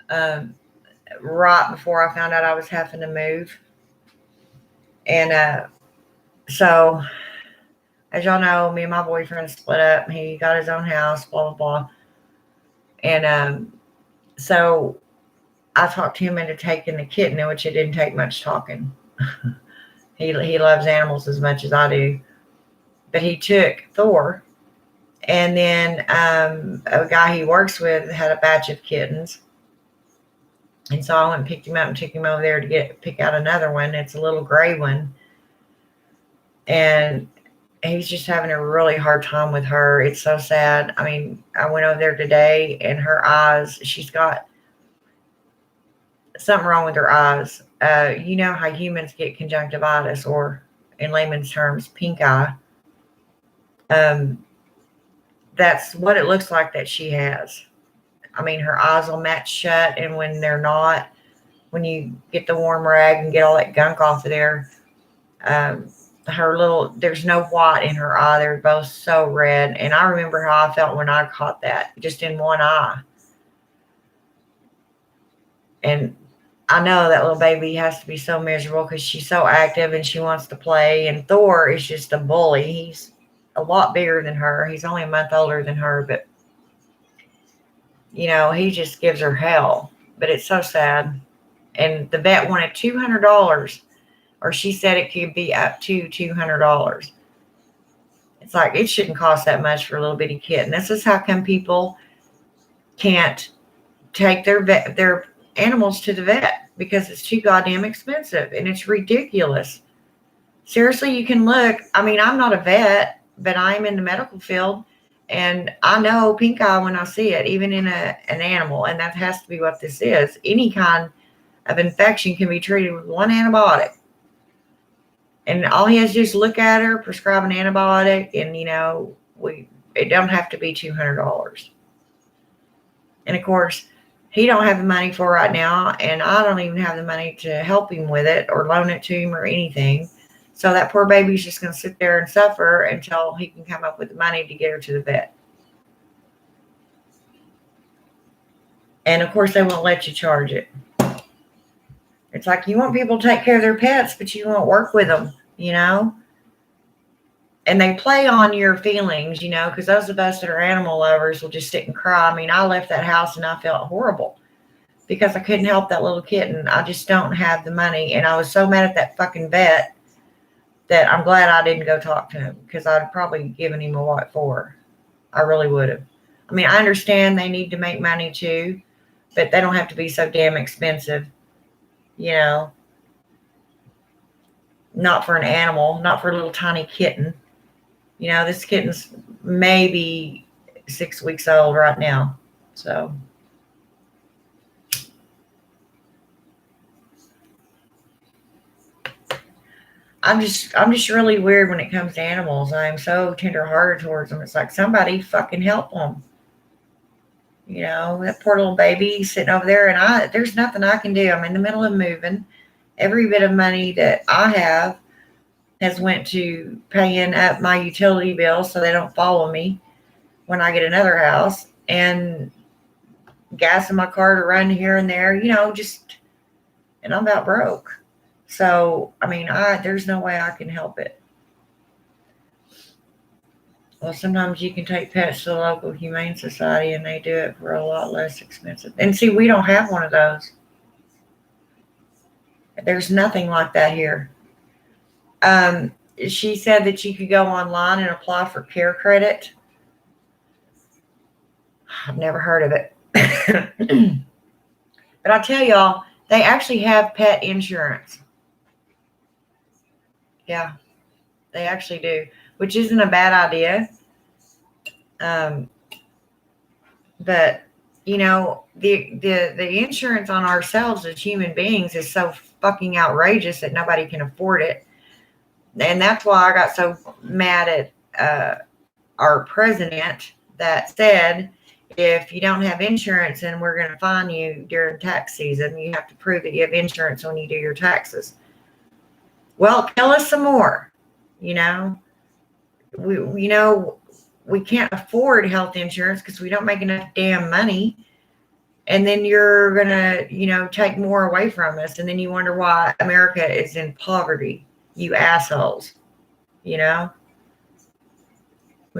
right before I found out I was having to move. And so, as y'all know, me and my boyfriend split up. He got his own house, blah, blah, blah. And so I talked him into taking the kitten, which it didn't take much talking. He loves animals as much as I do. But he took Thor. And then a guy he works with had a batch of kittens. And so I went and picked him up and took him over there to pick out another one. It's a little gray one. And he's just having a really hard time with her. It's so sad. I mean, I went over there today, and her eyes, she's got something wrong with her eyes. You know how humans get conjunctivitis, or in layman's terms, pink eye. That's what it looks like that she has. I mean, her eyes will match shut, and when they're not, when you get the warm rag and get all that gunk off of there, there's no white in her eye. They're both so red. And I remember how I felt when I caught that, just in one eye. And I know that little baby has to be so miserable because she's so active and she wants to play. And Thor is just a bully. He's a lot bigger than her. He's only a month older than her, but he just gives her hell. But it's so sad. And the vet wanted $200, or she said it could be up to $200. It's like, it shouldn't cost that much for a little bitty kitten. This is how come people can't take their animals to the vet, because it's too goddamn expensive and it's ridiculous. Seriously, you can look. I mean, I'm not a vet, but I'm in the medical field, and I know pink eye when I see it, even in an animal, and that has to be what this is. Any kind of infection can be treated with one antibiotic. And all he has to do is look at her, prescribe an antibiotic, and it don't have to be $200. And of course, he don't have the money for right now, and I don't even have the money to help him with it or loan it to him or anything. So that poor baby's just going to sit there and suffer until he can come up with the money to get her to the vet. And of course, they won't let you charge it. It's like, you want people to take care of their pets, but you won't work with them, And they play on your feelings, because those of us that are animal lovers will just sit and cry. I mean, I left that house and I felt horrible because I couldn't help that little kitten. I just don't have the money. And I was so mad at that fucking vet that I'm glad I didn't go talk to him, because I'd probably given him a what for. I really would have. I mean, I understand they need to make money too, but they don't have to be so damn expensive. Not for an animal, not for a little tiny kitten. This kitten's maybe 6 weeks old right now. So I'm just really weird when it comes to animals. I'm so tenderhearted towards them. It's like, somebody fucking help them. That poor little baby sitting over there, and there's nothing I can do. I'm in the middle of moving. Every bit of money that I have has went to paying up my utility bills so they don't follow me when I get another house, and gas in my car to run here and there, and I'm about broke. So, I mean, there's no way I can help it. Well, sometimes you can take pets to the local humane society and they do it for a lot less expensive. And see, we don't have one of those. There's nothing like that here. She said that you could go online and apply for care credit. I've never heard of it. But I'll tell y'all, they actually have pet insurance. Yeah, they actually do, which isn't a bad idea. But the insurance on ourselves as human beings is so fucking outrageous that nobody can afford it. And that's why I got so mad at our president that said, if you don't have insurance, then we're going to fine you during tax season. You have to prove that you have insurance when you do your taxes. Well, tell us some more. We can't afford health insurance because we don't make enough damn money. And then you're going to, take more away from us. And then you wonder why America is in poverty, you assholes. We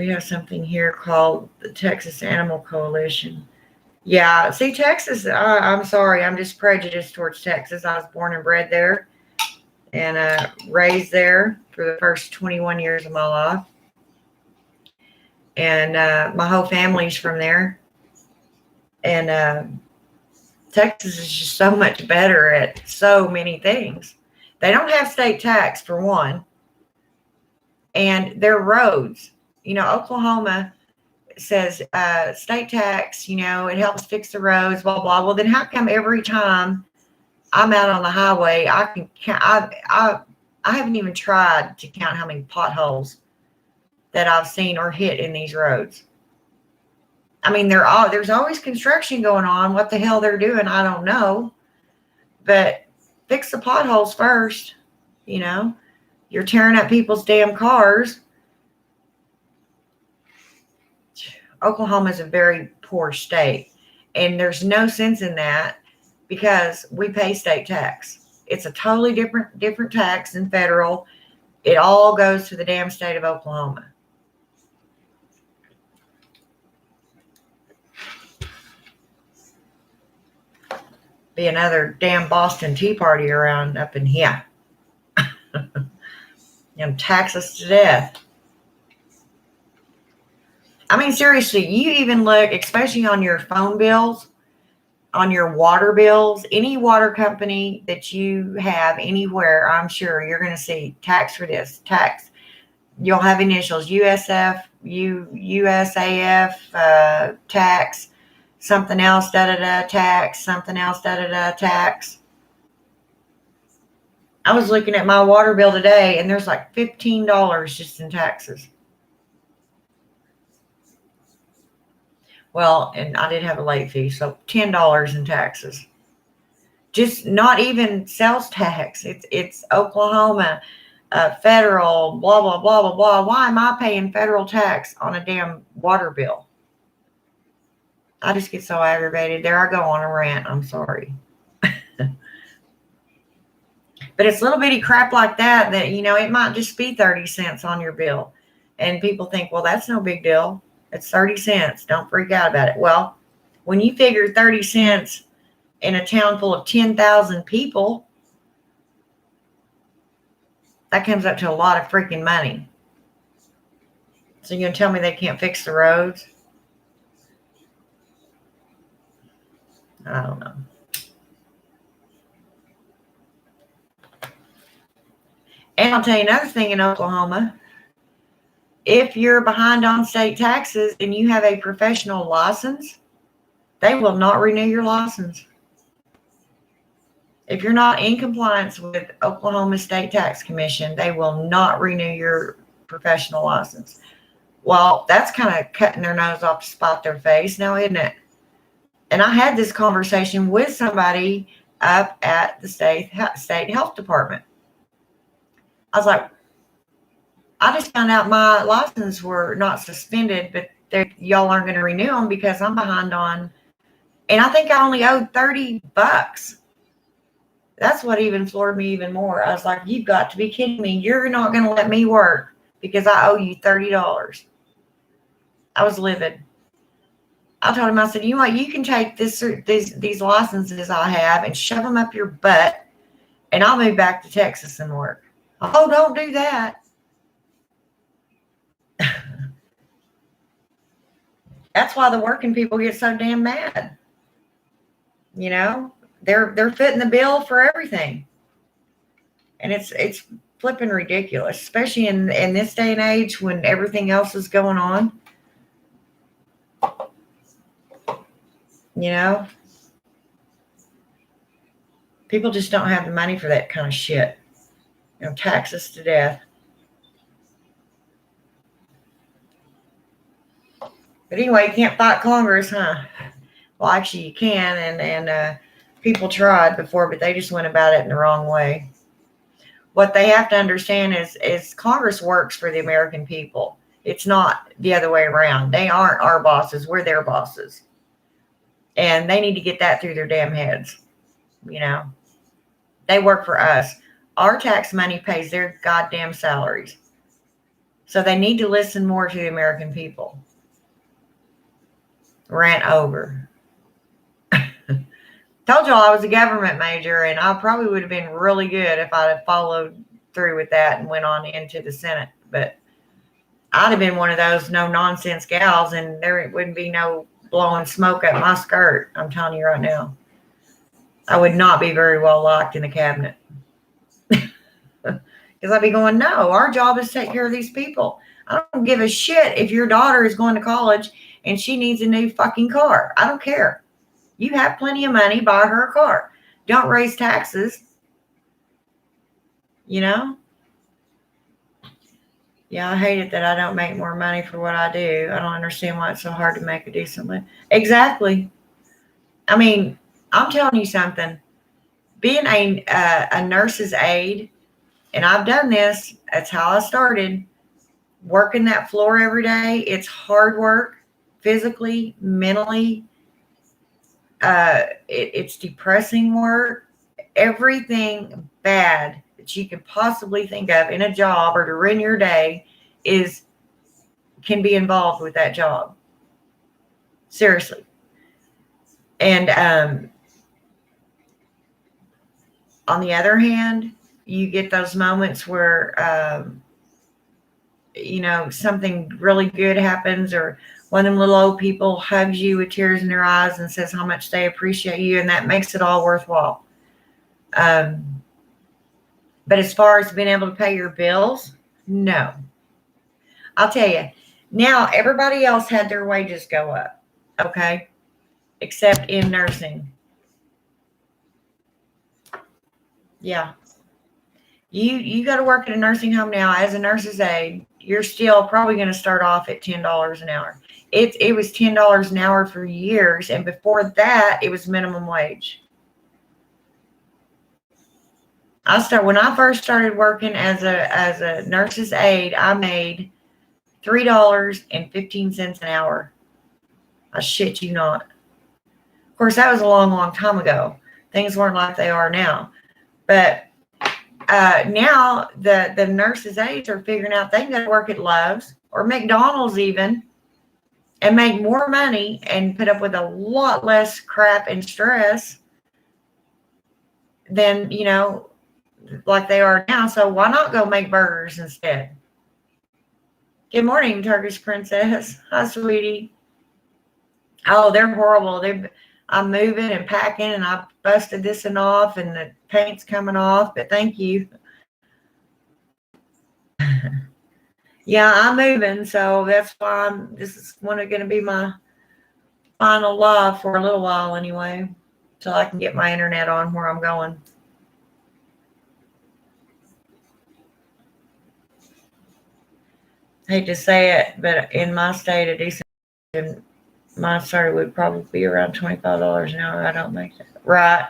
have something here called the Texas Animal Coalition. Yeah, see, Texas, I'm sorry, I'm just prejudiced towards Texas. I was born and bred there and raised there for the first 21 years of my life. And my whole family's from there. And Texas is just so much better at so many things. They don't have state tax, for one. And their roads. Oklahoma says state tax, it helps fix the roads, blah, blah. Well, then how come every time I'm out on the highway, I can count, I haven't even tried to count how many potholes that I've seen or hit in these roads. I mean, there's always construction going on. What the hell they're doing, I don't know. But fix the potholes first. You're tearing up people's damn cars. Oklahoma is a very poor state, and there's no sense in that, because we pay state tax. It's a totally different tax than federal. It all goes to the damn state of Oklahoma. Be another damn Boston Tea Party around up in here. And tax us to death. I mean, seriously, you even look, especially on your phone bills, on your water bills, any water company that you have anywhere, I'm sure you're going to see tax for this, tax. You'll have initials, USF, USAF, tax, something else, da-da-da, tax, something else, da-da-da, tax. I was looking at my water bill today, and there's like $15 just in taxes. Well, and I did have a late fee, so $10 in taxes. Just not even sales tax. It's Oklahoma, federal, blah, blah, blah, blah, blah. Why am I paying federal tax on a damn water bill? I just get so aggravated. There I go on a rant. I'm sorry. But it's little bitty crap like that, it might just be 30 cents on your bill. And people think, well, that's no big deal. It's 30 cents. Don't freak out about it. Well, when you figure 30 cents in a town full of 10,000 people, that comes up to a lot of freaking money. So you're going to tell me they can't fix the roads? I don't know. And I'll tell you another thing in Oklahoma. If you're behind on state taxes and you have a professional license, they will not renew your license. If you're not in compliance with Oklahoma State Tax Commission, they will not renew your professional license. Well, that's kind of cutting their nose off to spite their face now, isn't it? And I had this conversation with somebody up at the state health department. I was like, I just found out my license were not suspended, but y'all aren't going to renew them because I'm behind on, and I think I only owed $30. That's what even floored me even more. I was like, you've got to be kidding me. You're not going to let me work because I owe you $30. I was livid. I told him, I said, you know what, you can take these licenses I have and shove them up your butt, and I'll move back to Texas and work. Oh, don't do that. That's why the working people get so damn mad. They're footing the bill for everything. And it's flipping ridiculous, especially in this day and age when everything else is going on. People just don't have the money for that kind of shit. Tax us to death. But anyway, you can't fight Congress, huh? Well, actually you can, and people tried before, but they just went about it in the wrong way. What they have to understand is Congress works for the American people. It's not the other way around. They aren't our bosses. We're their bosses. And they need to get that through their damn heads. They work for us. Our tax money pays their goddamn salaries. So they need to listen more to the American people. Rant over. Told y'all I was a government major, and I probably would have been really good if I'd have followed through with that and went on into the Senate. But I'd have been one of those no-nonsense gals, and there wouldn't be no blowing smoke up my skirt. I'm telling you right now. I would not be very well liked in the cabinet. Because I'd be going, no, our job is to take care of these people. I don't give a shit if your daughter is going to college and she needs a new fucking car. I don't care. You have plenty of money, buy her a car. Don't raise taxes. Yeah, I hate it that I don't make more money for what I do. I don't understand why it's so hard to make a decent living. Exactly. I mean, I'm telling you something. Being a nurse's aide, and I've done this, that's how I started, working that floor every day. It's hard work, physically, mentally. It's depressing work. Everything bad that you could possibly think of in a job or to ruin your day can be involved with that job. Seriously. And on the other hand, you get those moments where something really good happens, or one of them little old people hugs you with tears in their eyes and says how much they appreciate you, and that makes it all worthwhile. But as far as being able to pay your bills, no. I'll tell you, now everybody else had their wages go up, okay? Except in nursing. Yeah. You go to work at a nursing home now as a nurse's aide, you're still probably going to start off at $10 an hour. It was $10 an hour for years, and before that, it was minimum wage. When I first started working as a nurse's aide, I made $3.15 an hour. I shit you not. Of course, that was a long, long time ago. Things weren't like they are now. But now the nurses' aides are figuring out they can go to work at Love's or McDonald's even and make more money and put up with a lot less crap and stress than, like they are now. So why not go make burgers instead? Good morning, Turkish Princess. Hi, sweetie. Oh, they're horrible. I'm moving and packing, and I busted this and off, and the paint's coming off, but thank you. Yeah, I'm moving, so that's why this is going to be my final live for a little while anyway, till I can get my internet on where I'm going. Hate to say it, but in my state, a decent my salary would probably be around $25 an hour. I don't make that. Right.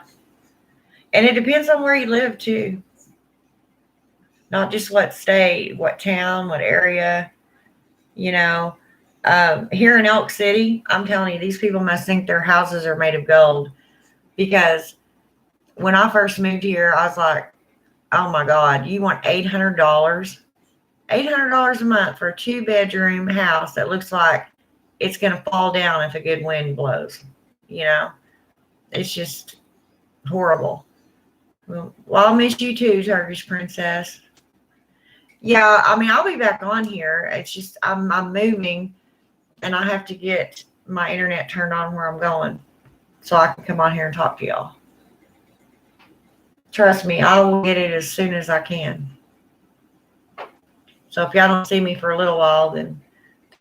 And it depends on where you live too. Not just what state, what town, what area, here in Elk City, I'm telling you, these people must think their houses are made of gold, because when I first moved here, I was like, oh my God, you want $800? $800 a month for a 2-bedroom house that looks like it's going to fall down if a good wind blows. It's just horrible. Well, I'll miss you too, Turkish Princess. Yeah, I'll be back on here. It's just I'm moving, and I have to get my internet turned on where I'm going so I can come on here and talk to y'all. Trust me, I will get it as soon as I can. So if y'all don't see me for a little while, then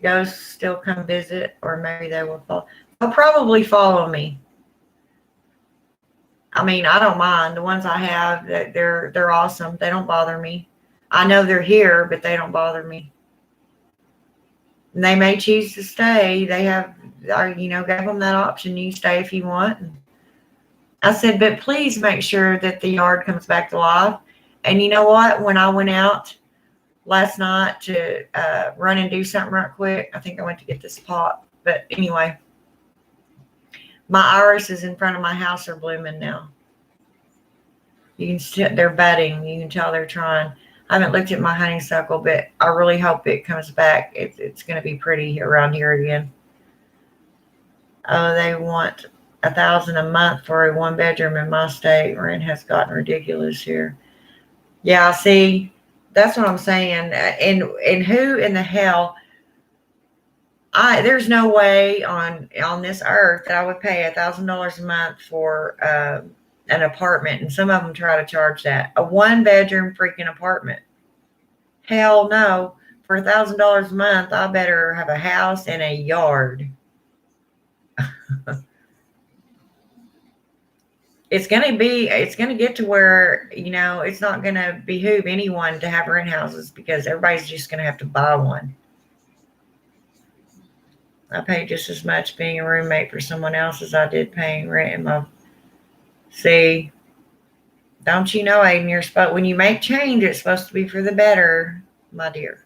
ghosts still come visit, or maybe they will follow. They'll probably follow me. I don't mind. The ones I have, they're awesome. They don't bother me. I know they're here, but they don't bother me. And they may choose to stay. They have, gave them that option. You stay if you want. And I said, but please make sure that the yard comes back to life. And you know what? When I went out last night to run and do something right quick, I think I went to get this pot. But anyway, my irises in front of my house are blooming now. You can they're budding. You can tell they're trying. I haven't looked at my honeysuckle, but I really hope it comes back. It's going to be pretty around here again. Oh, they want $1,000 a month for a 1-bedroom in my state. Rent has gotten ridiculous here. Yeah, see, that's what I'm saying. And who in the hell? There's no way on this earth that I would pay $1,000 a month for an apartment, and some of them try to charge that. A 1-bedroom freaking apartment. Hell no. For $1,000 a month, I better have a house and a yard. It's going to get to where, it's not going to behoove anyone to have rent houses, because everybody's just going to have to buy one. I pay just as much being a roommate for someone else as I did paying rent in my. See, don't you know, Aiden, when you make change, it's supposed to be for the better, my dear.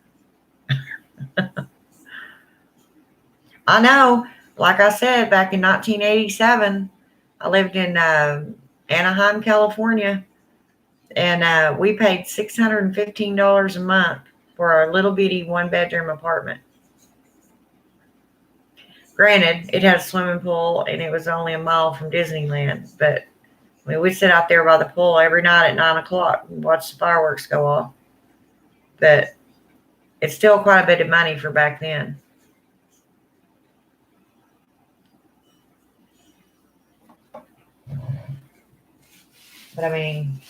I know, like I said, back in 1987, I lived in Anaheim, California, and we paid $615 a month for our little bitty 1-bedroom apartment. Granted, it had a swimming pool and it was only a mile from Disneyland, but I mean, we'd sit out there by the pool every night at 9 o'clock and watch the fireworks go off. But it's still quite a bit of money for back then. But I mean,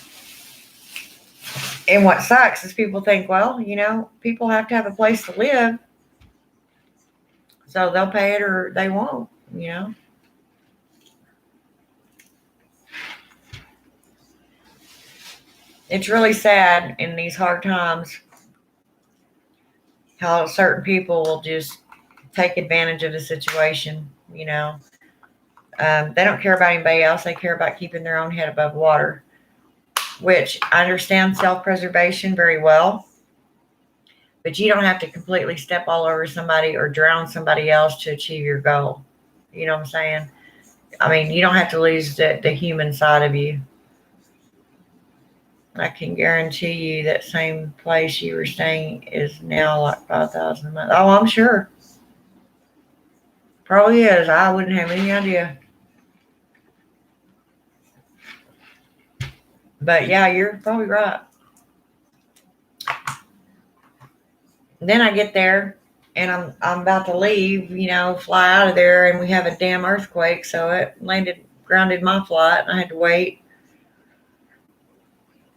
and what sucks is people think, well, people have to have a place to live, so they'll pay it or they won't. It's really sad in these hard times how certain people will just take advantage of the situation. They don't care about anybody else. They care about keeping their own head above water, which I understand self-preservation very well, but you don't have to completely step all over somebody or drown somebody else to achieve your goal. You know what I'm saying? I mean, you don't have to lose the human side of you. I can guarantee you that same place you were staying is now like $5,000 a month. Oh, I'm sure. Probably is. I wouldn't have any idea. But yeah, you're probably right. Then I get there and I'm about to leave, fly out of there, and we have a damn earthquake, so it grounded my flight, and I had to wait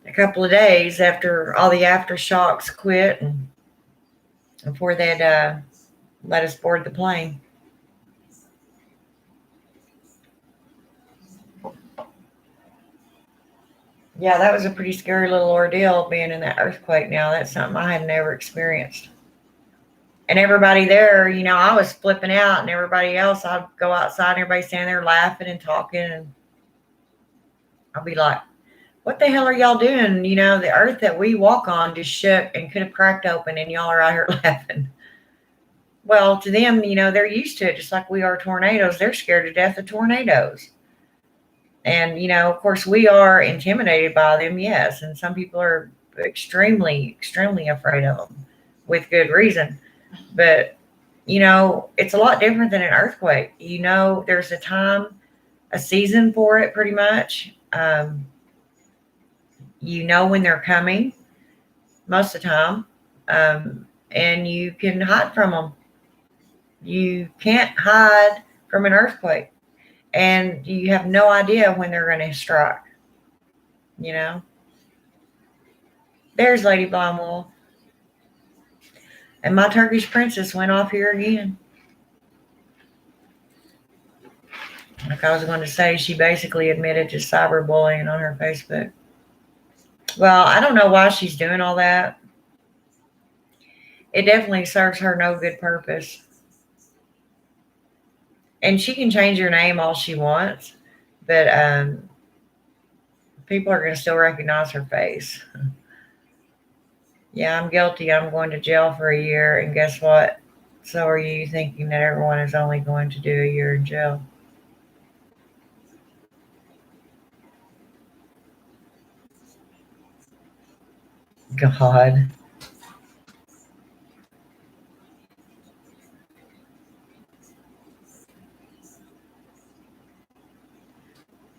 a couple of days after all the aftershocks quit and before they'd let us board the plane. Yeah, that was a pretty scary little ordeal being in that earthquake. Now, that's something I had never experienced. And everybody there, I was flipping out, and everybody else, I'd go outside and everybody standing there laughing and talking, and I'll be like, what the hell are y'all doing? The earth that we walk on just shook and could have cracked open, and y'all are out here laughing. Well, to them, they're used to it, just like we are tornadoes. They're scared to death of tornadoes. And, of course, we are intimidated by them, yes. And some people are extremely, extremely afraid of them with good reason. But, it's a lot different than an earthquake. There's a time, a season for it pretty much. When they're coming most of the time, and you can hide from them. You can't hide from an earthquake, and you have no idea when they're going to strike. There's Lady Blindwool. And my Turkish princess went off here again. Like I was going to say, she basically admitted to cyberbullying on her Facebook. Well, I don't know why she's doing all that. It definitely serves her no good purpose. And she can change her name all she wants, but people are going to still recognize her face. Yeah, I'm guilty. I'm going to jail for a year, and guess what? So are you, thinking that everyone is only going to do a year in jail. God.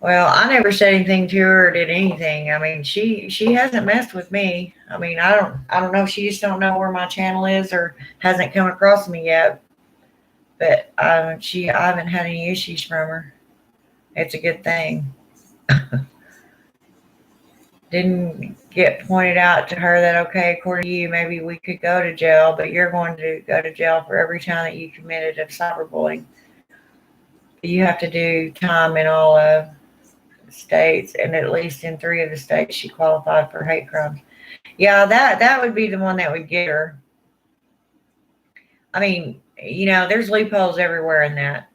Well, I never said anything to her or did anything. I mean, she hasn't messed with me. I mean, I don't know. She just don't know where my channel is or hasn't come across me yet. But I haven't had any issues from her. It's a good thing. Didn't get pointed out to her that, okay, according to you, maybe we could go to jail, but you're going to go to jail for every time that you committed a cyberbullying. You have to do time in all of states, and at least in 3 of the states she qualified for hate crimes. Yeah, that would be the one that would get her. I mean, there's loopholes everywhere in that.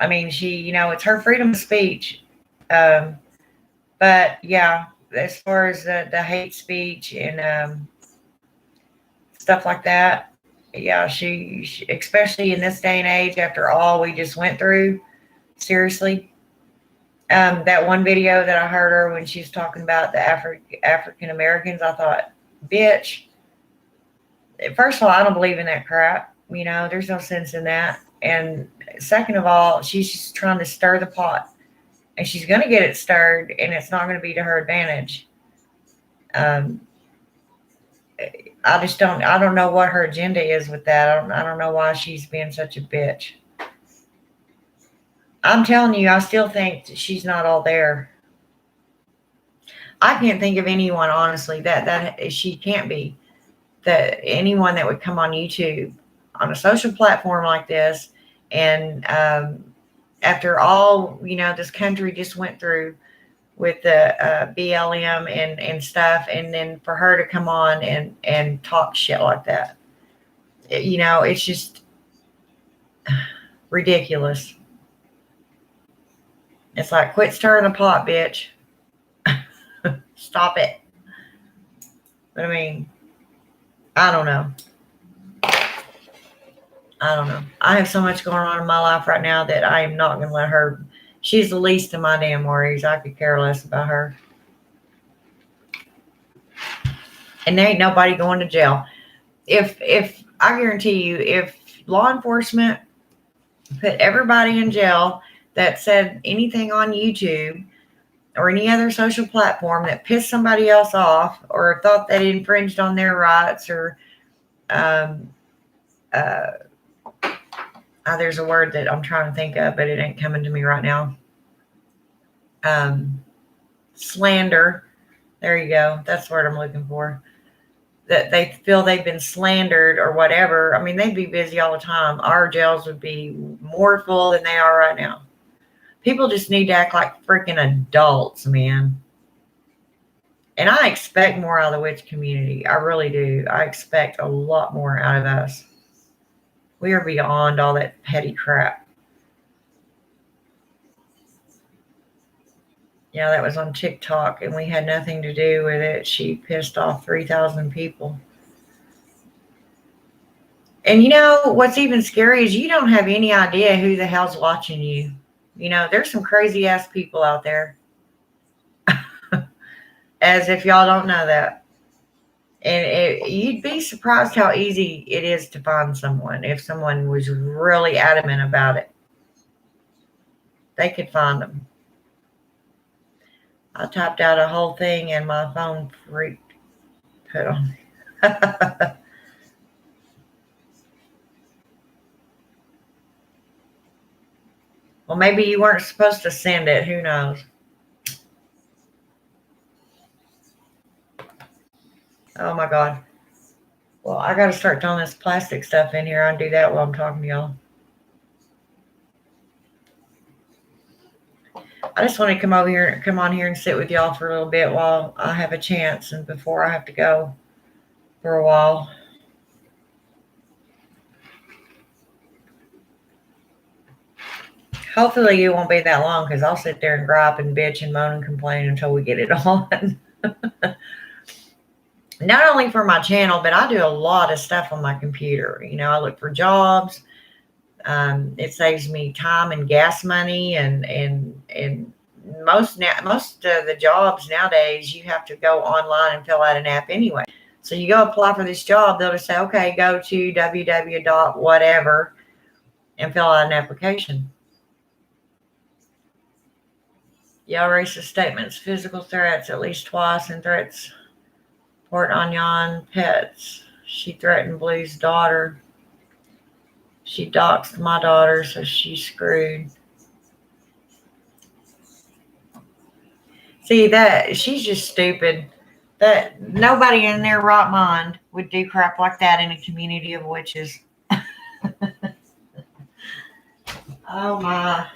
I mean, it's her freedom of speech. But yeah, as far as the hate speech and stuff like that, yeah, she, especially in this day and age, after all we just went through, seriously, That one video that I heard her when she was talking about the African Americans, I thought, bitch, first of all, I don't believe in that crap. You know, there's no sense in that. And second of all, she's just trying to stir the pot. And she's going to get it stirred, and it's not going to be to her advantage. I don't know what her agenda is with that. I don't know why she's being such a bitch. I'm telling you, I still think that she's not all there. I can't think of anyone, honestly, that she can't be. That anyone that would come on YouTube on a social platform like this, and after all, you know, this country just went through with the BLM and stuff, and then for her to come on and talk shit like that, you know, it's just ridiculous. It's like, quit stirring the pot, bitch. Stop it. But I mean, I don't know. I have so much going on in my life right now that I am not going to let her. She's the least of my damn worries. I could care less about her. And there ain't nobody going to jail. If I guarantee you, if law enforcement put everybody in jail that said anything on YouTube or any other social platform that pissed somebody else off or thought that it infringed on their rights, or there's a word that I'm trying to think of, but it ain't coming to me right now. Slander. There you go. That's the word I'm looking for. That they feel they've been slandered or whatever. I mean, they'd be busy all the time. Our jails would be more full than they are right now. People just need to act like freaking adults, man. And I expect more out of the witch community. I really do. I expect a lot more out of us. We are beyond all that petty crap. Yeah, that was on TikTok, and we had nothing to do with it. She pissed off 3,000 people. And you know, what's even scary is you don't have any idea who the hell's watching you. You know, there's some crazy ass people out there. As if y'all don't know that. And you'd be surprised how easy it is to find someone if someone was really adamant about it. They could find them. I typed out a whole thing and my phone freaked. Put on. Well, maybe you weren't supposed to send it. Who knows? Oh my God. Well, I got to start throwing this plastic stuff in here. I'll do that while I'm talking to y'all. I just want to come on here and sit with y'all for a little bit while I have a chance and before I have to go for a while. Hopefully it won't be that long, because I'll sit there and gripe and bitch and moan and complain until we get it on. Not only for my channel, but I do a lot of stuff on my computer. You know, I look for jobs. It saves me time and gas money, and most of the jobs nowadays you have to go online and fill out an app anyway. So you go apply for this job, they'll just say, okay, go to www.whatever and fill out an application. Yeah, racist statements, physical threats at least twice, and threats. Port Onion pets. She threatened Blue's daughter. She doxed my daughter, so she's screwed. See, that she's just stupid. That nobody in their right mind would do crap like that in a community of witches. Oh my.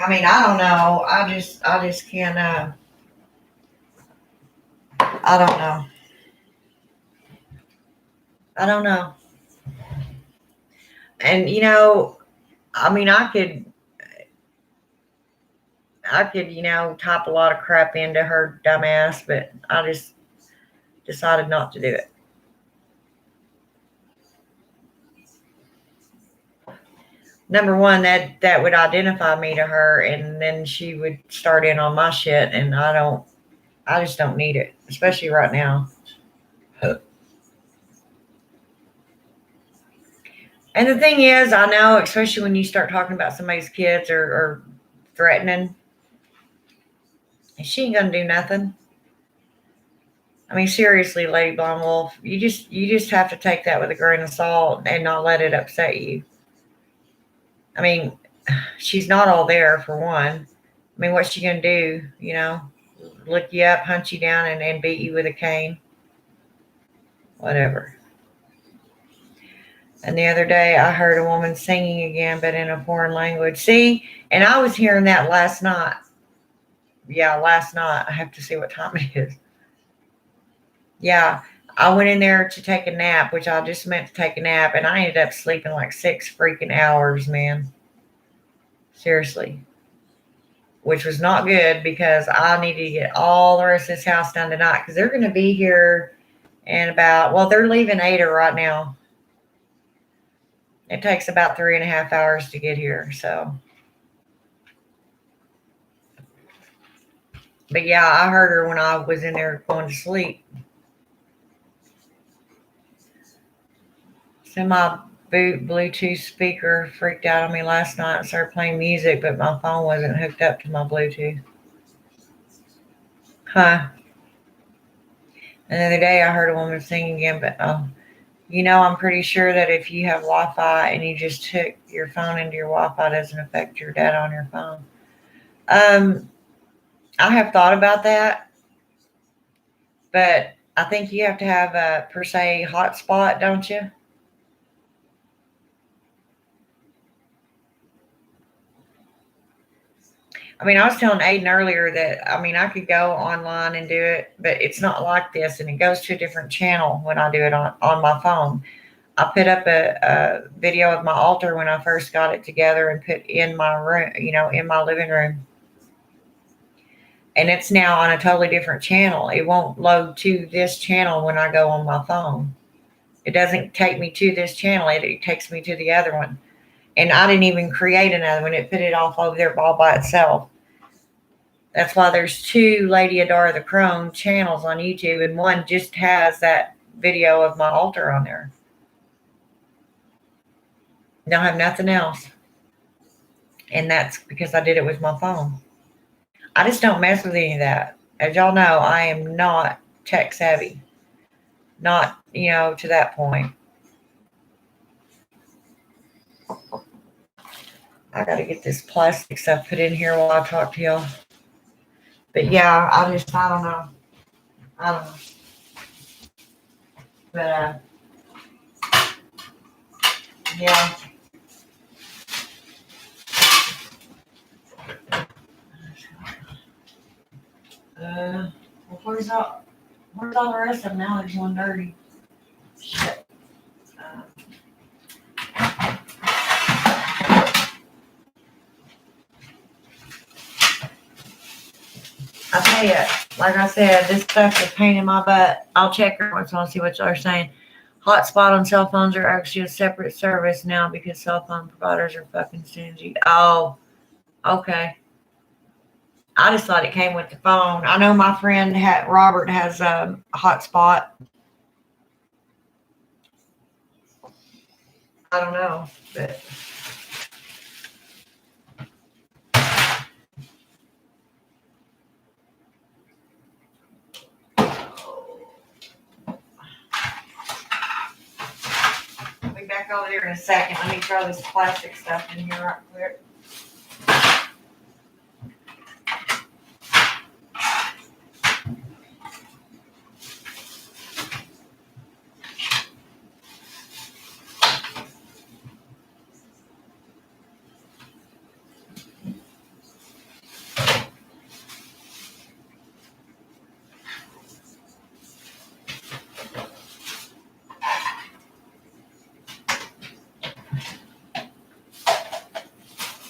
I mean, I don't know. I just can't. I don't know. I don't know. And you know, I mean, I could, you know, type a lot of crap into her dumbass, but I just decided not to do it. number one, that would identify me to her, and then she would start in on my shit, and I just don't need it, especially right now. And the thing is, I know, especially when you start talking about somebody's kids or threatening, she ain't gonna do nothing. I mean, seriously, Lady Blonde Wolf, you just have to take that with a grain of salt and not let it upset you. I mean, she's not all there for one. I mean, what's she gonna do? Look you up, hunt you down, and beat you with a cane? Whatever. And the other day, I heard a woman singing again, but in a foreign language. See, and I was hearing that last night. Yeah, last night. I have to see what time it is. Yeah, I went in there to take a nap, which I just meant to take a nap, and I ended up sleeping like 6 freaking hours, man. Seriously. Which was not good because I needed to get all the rest of this house done tonight because they're going to be here in well, they're leaving Ada right now. It takes about 3.5 hours to get here, so. But yeah, I heard her when I was in there going to sleep. So my Bluetooth speaker freaked out on me last night and started playing music, but my phone wasn't hooked up to my Bluetooth. Huh. And the other day I heard a woman sing again, but I'm pretty sure that if you have Wi-Fi and you just hook your phone into your Wi-Fi, it doesn't affect your data on your phone. I have thought about that, but I think you have to have a per se hotspot, don't you? I mean, I was telling Aiden earlier that, I could go online and do it, but it's not like this, and it goes to a different channel when I do it on my phone. I put up a video of my altar when I first got it together and put in my room, in my living room. And it's now on a totally different channel. It won't load to this channel when I go on my phone. It doesn't take me to this channel. It takes me to the other one. And I didn't even create another one. It put it off over there all by itself. That's why there's 2 Lady Adara the Crone channels on YouTube, and one just has that video of my altar on there. Don't have nothing else. And that's because I did it with my phone. I just don't mess with any of that. As y'all know, I am not tech savvy. Not, to that point. I got to get this plastic stuff put in here while I talk to y'all. But yeah, I don't know. But, yeah. Well, where's all the rest of them now? There's one dirty. Shit. I tell you, like I said, this stuff is a pain in my butt. I'll check her once and see what y'all are saying. Hotspot on cell phones are actually a separate service now because cell phone providers are fucking stingy. Oh, okay. I just thought it came with the phone. I know my friend Robert has a hotspot. I don't know, but I'll be back over there in a second. Let me throw this plastic stuff in here right quick.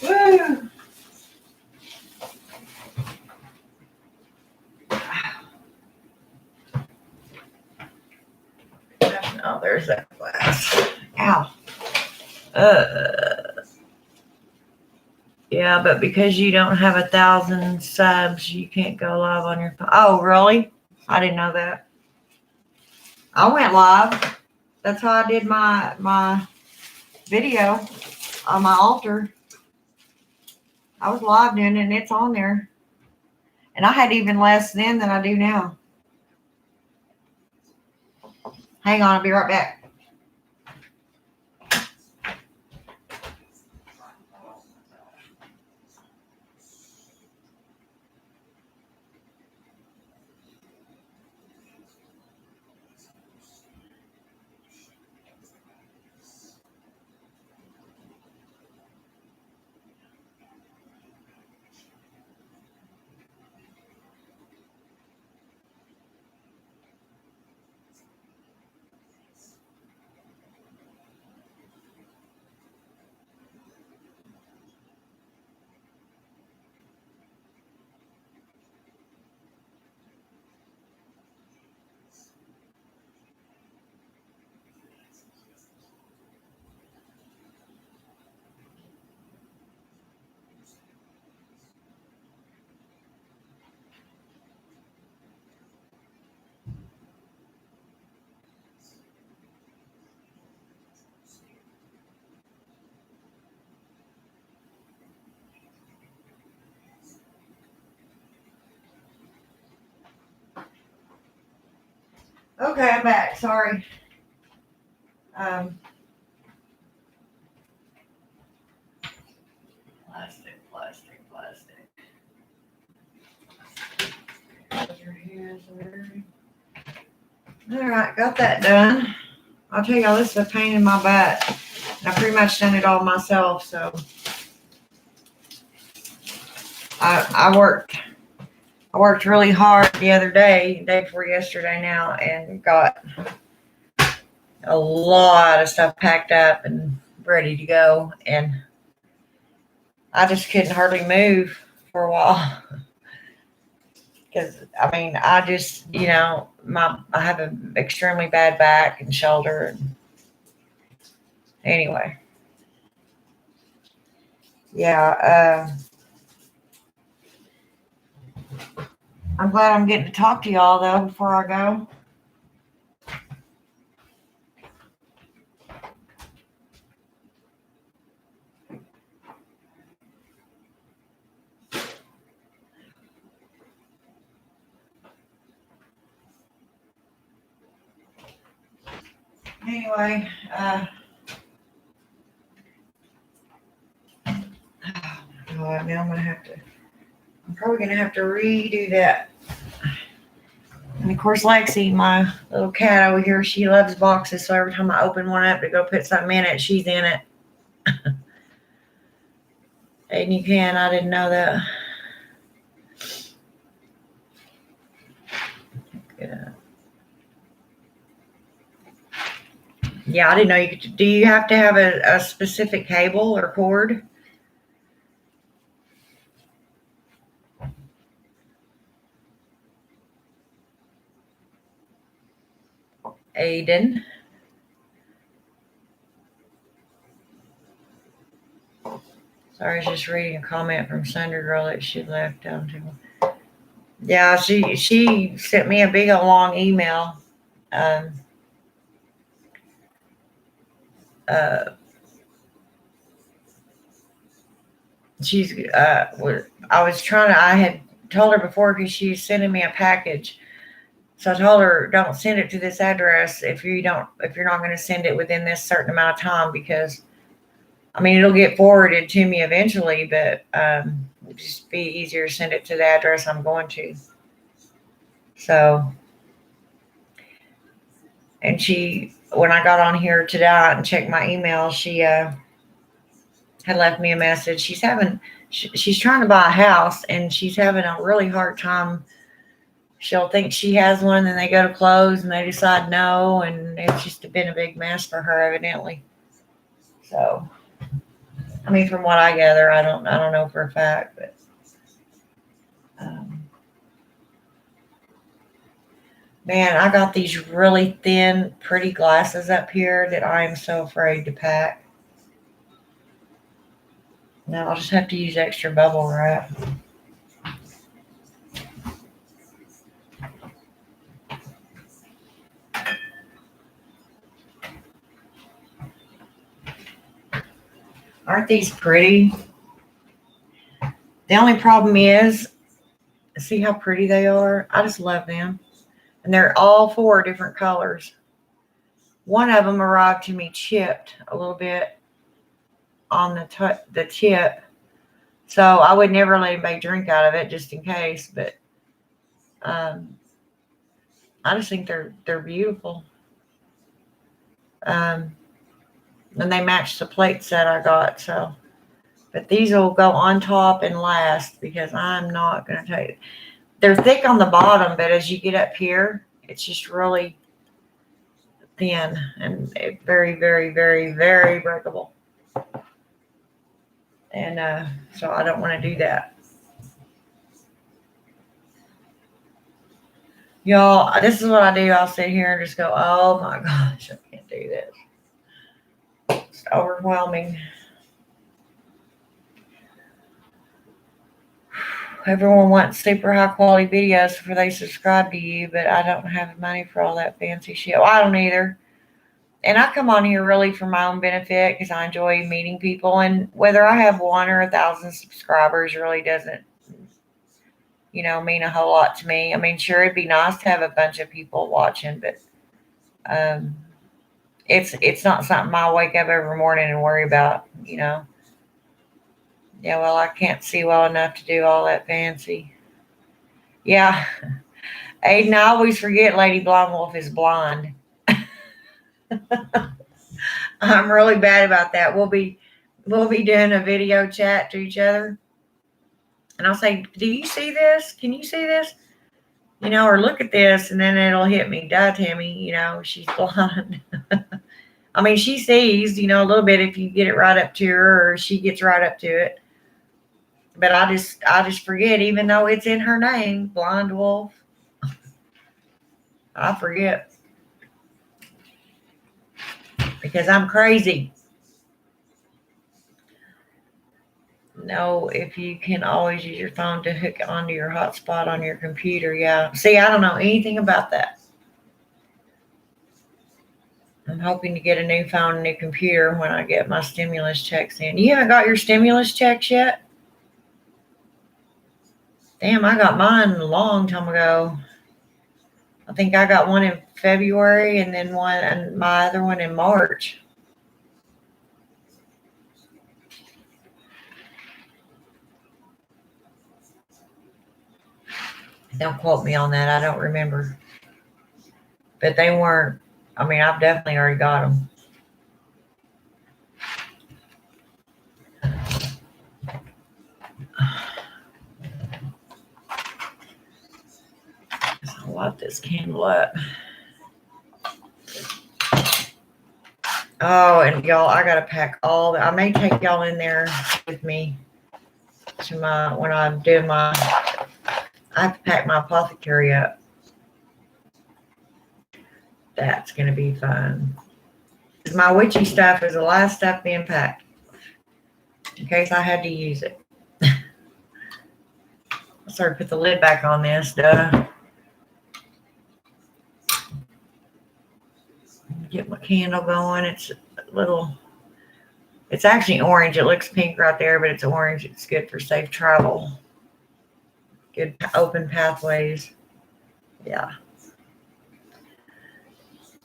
Woo! Oh, there's that glass. Ow. Yeah, but because you don't have 1,000 subs, you can't go live on your phone. Oh, really? I didn't know that. I went live. That's how I did my video on my altar. I was live doing it, and it's on there. And I had even less then than I do now. Hang on, I'll be right back. Okay, I'm back. Sorry. Plastic. All right, got that done. I'll tell y'all, this is a pain in my butt. I pretty much done it all myself, so I worked really hard the other day before yesterday now, and got a lot of stuff packed up and ready to go, and I just couldn't hardly move for a while. Because I mean, I just, I have an extremely bad back and shoulder. And anyway, yeah, I'm glad I'm getting to talk to y'all though before I go. Anyway, God, now I'm probably gonna have to redo that. And of course, Lexi, my little cat over here, she loves boxes. So every time I open one up to go put something in it, she's in it. And you can, I didn't know that. Yeah, I didn't know you could. Do you have to have a specific cable or cord? Aiden. Sorry, I was just reading a comment from Sunder Girl that she left down to. Yeah, she sent me a big long email. Um, she's I had told her before because she's sending me a package. So I told her, don't send it to this address if you're not going to send it within this certain amount of time, because I mean, it'll get forwarded to me eventually, but it'd just be easier to send it to the address I'm going to. So, and when I got on here today and checked my email, she had left me a message. She's trying to buy a house, and she's having a really hard time. She'll think she has one, and they go to close, and they decide no, and it's just been a big mess for her, evidently. So, I mean, from what I gather, I don't know for a fact, but man, I got these really thin, pretty glasses up here that I am so afraid to pack. No, I'll just have to use extra bubble wrap. Aren't these pretty? The only problem is, see how pretty they are? I just love them. And they're all 4 different colors. One of them arrived to me chipped a little bit on the tip. So I would never let anybody drink out of it just in case. But I just think they're beautiful. And they match the plate set I got. So, but these will go on top and last because I'm not going to take it. They're thick on the bottom, but as you get up here, it's just really thin and very, very, very, very breakable. And so I don't want to do that. Y'all, this is what I do. I'll sit here and just go, oh my gosh, I can't do this. It's overwhelming. Everyone wants super high quality videos before they subscribe to you, but I don't have money for all that fancy shit. Well, I don't either. And I come on here really for my own benefit because I enjoy meeting people. And whether I have 1 or 1,000 subscribers really doesn't, mean a whole lot to me. I mean, sure, it'd be nice to have a bunch of people watching, but it's not something I wake up every morning and worry about, Yeah, well, I can't see well enough to do all that fancy. Yeah. Aiden, I always forget Lady Blonde Wolf is blind. I'm really bad about that. We'll be doing a video chat to each other. And I'll say, do you see this? Can you see this? Or look at this. And then it'll hit me. Duh, Tammy, she's blind. I mean, she sees, a little bit if you get it right up to her or she gets right up to it. But I just forget, even though it's in her name, Blind Wolf. I forget. Because I'm crazy. No, if you can always use your phone to hook onto your hotspot on your computer. Yeah. See, I don't know anything about that. I'm hoping to get a new phone, a new computer when I get my stimulus checks in. You haven't got your stimulus checks yet? Damn, I got mine a long time ago. I think I got one in February and then my other one in March. Don't quote me on that. I don't remember. But they weren't. I mean, I've definitely already got them. I'll light this candle up. Oh, and y'all, I gotta pack I may take y'all in there with me to when I'm doing I have to pack my apothecary up. That's gonna be fun. Because my witchy stuff is the last stuff being packed. In case I had to use it. I'll start to put the lid back on this, duh. Get my candle going. It's actually orange. It looks pink right there, but it's orange. It's good for safe travel. Good open pathways. Yeah.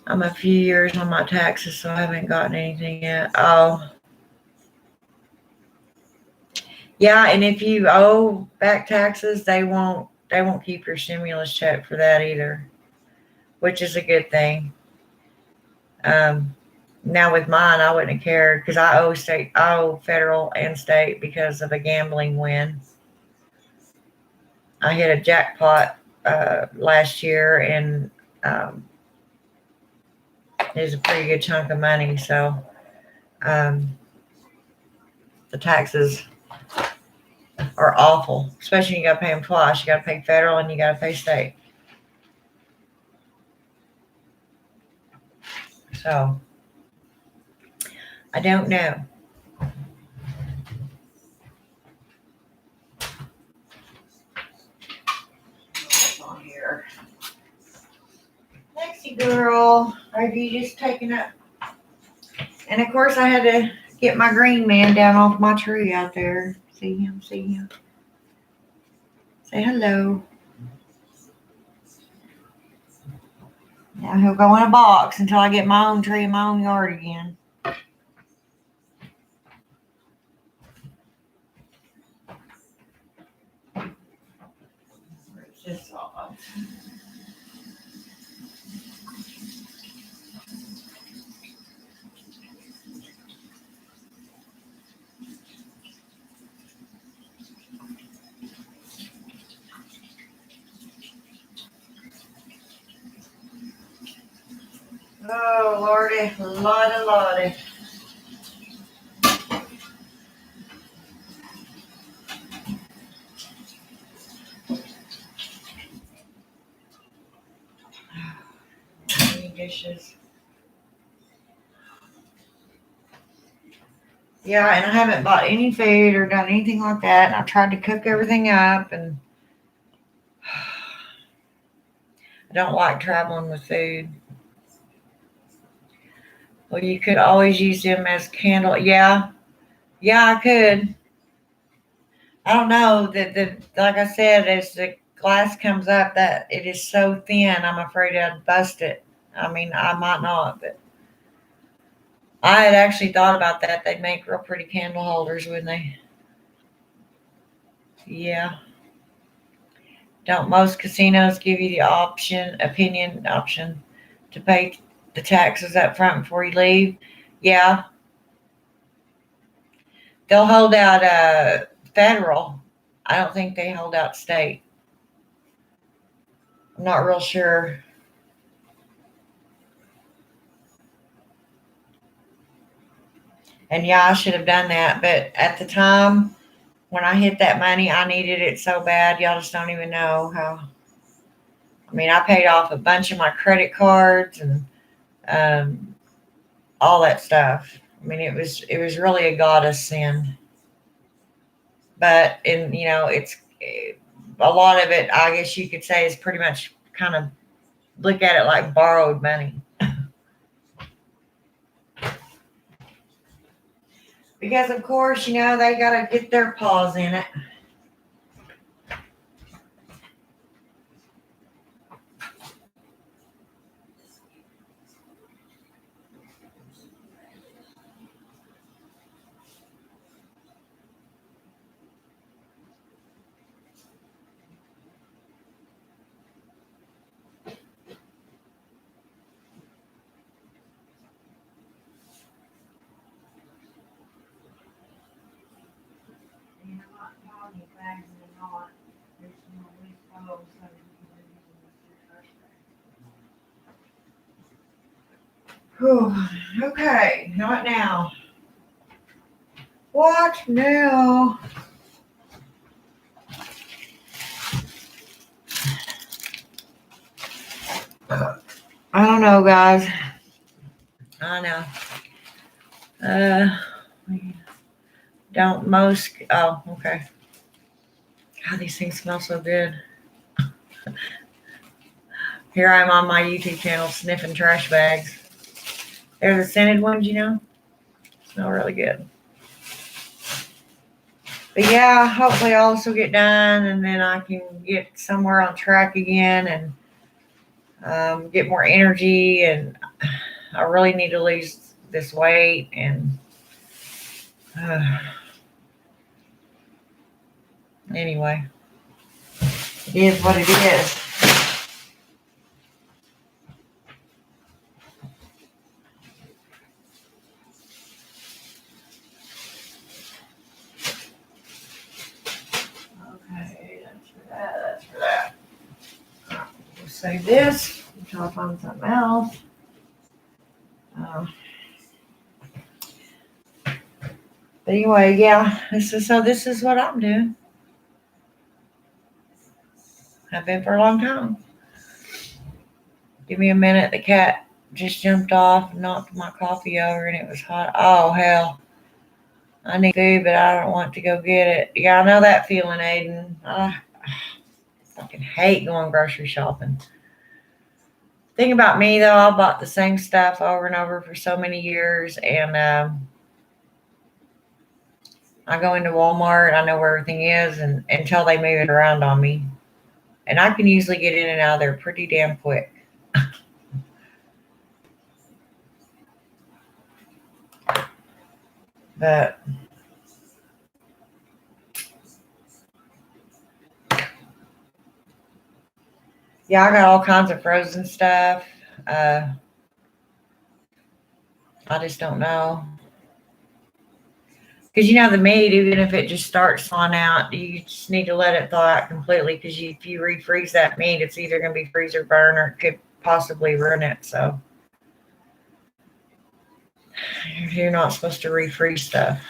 I'm a few years on my taxes, so I haven't gotten anything yet. Oh. Yeah, and if you owe back taxes, they won't keep your stimulus check for that either, which is a good thing. Now with mine, I wouldn't have cared because I owe federal and state because of a gambling win. I hit a jackpot last year, and it was a pretty good chunk of money. So the taxes are awful, especially when you got to pay them twice. You got to pay federal and you got to pay state. So I don't know. on here. Lexi girl, are you just taking up? And of course I had to get my green man down off my tree out there. See him, see him. Say hello. Now he'll go in a box until I get my own tree in my own yard again. Where's this off? Oh, Lordy, Lordy. Dishes. Yeah, and I haven't bought any food or done anything like that. And I tried to cook everything up, and I don't like traveling with food. Well, you could always use them as candle. Yeah, I could. I don't know that like I said, as the glass comes up, that it is so thin. I'm afraid I'd bust it. I mean, I might not, but I had actually thought about that. They'd make real pretty candle holders, wouldn't they? Yeah. Don't most casinos give you the option to pay the taxes up front before you leave? Yeah. They'll hold out federal. I don't think they hold out state. I'm not real sure. And yeah, I should have done that. But at the time, when I hit that money, I needed it so bad. Y'all just don't even know how. I mean, I paid off a bunch of my credit cards and all that stuff. I mean, it was really a goddess sin. But it's a lot of it. I guess you could say is pretty much kind of look at it like borrowed money. Because of course, they gotta get their paws in it. Whew. Okay, what now? What now? I don't know, guys. I know. Don't most. Oh, okay. God, these things smell so good. Here I am on my YouTube channel sniffing trash bags. They're the scented ones, Smell really good. But yeah, hopefully I'll also get done, and then I can get somewhere on track again and get more energy. And I really need to lose this weight. And anyway, it is what it is. Okay, that's for that. We'll save this until I find something else. But anyway, yeah, this is what I'm doing. I've been for a long time. Give me a minute. The cat just jumped off and knocked my coffee over, and it was hot. Oh, hell. I need food, but I don't want to go get it. Yeah, I know that feeling, Aiden. Fucking hate going grocery shopping. Thing about me though, I bought the same stuff over and over for so many years, and I go into Walmart, I know where everything is, and until they move it around on me, and I can usually get in and out of there pretty damn quick. But yeah, I got all kinds of frozen stuff. I just don't know. Because the meat, even if it just starts thawing out, you just need to let it thaw out completely. Because if you refreeze that meat, it's either going to be freeze or burn, or it could possibly ruin it. So you're not supposed to refreeze stuff.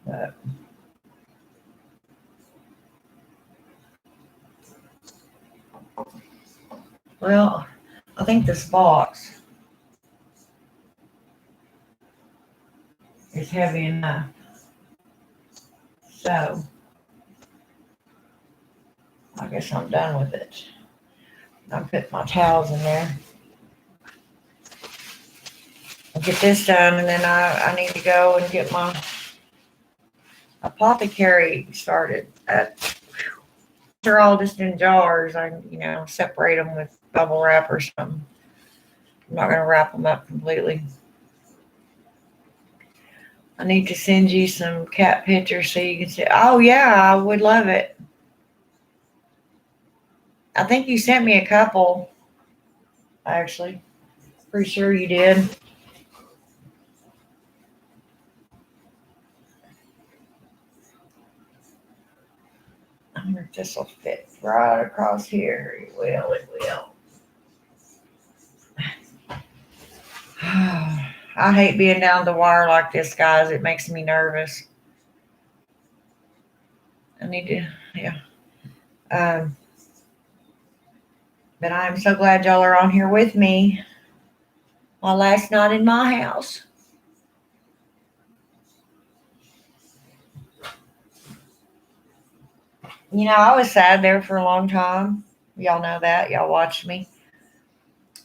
But well, I think this box is heavy enough. So I guess I'm done with it. I'll put my towels in there. I'll get this done, and then I need to go and get my apothecary started. They're all just in jars. I separate them with bubble wrap or something. I'm not going to wrap them up completely. I need to send you some cat pictures so you can see. Oh yeah, I would love it. I think you sent me a couple, actually. Pretty sure you did. I wonder if this will fit right across here. It will, it will. I hate being down the wire like this, guys. It makes me nervous. I need to, yeah. But I'm so glad y'all are on here with me. My last night in my house. I was sad there for a long time. Y'all know that. Y'all watched me.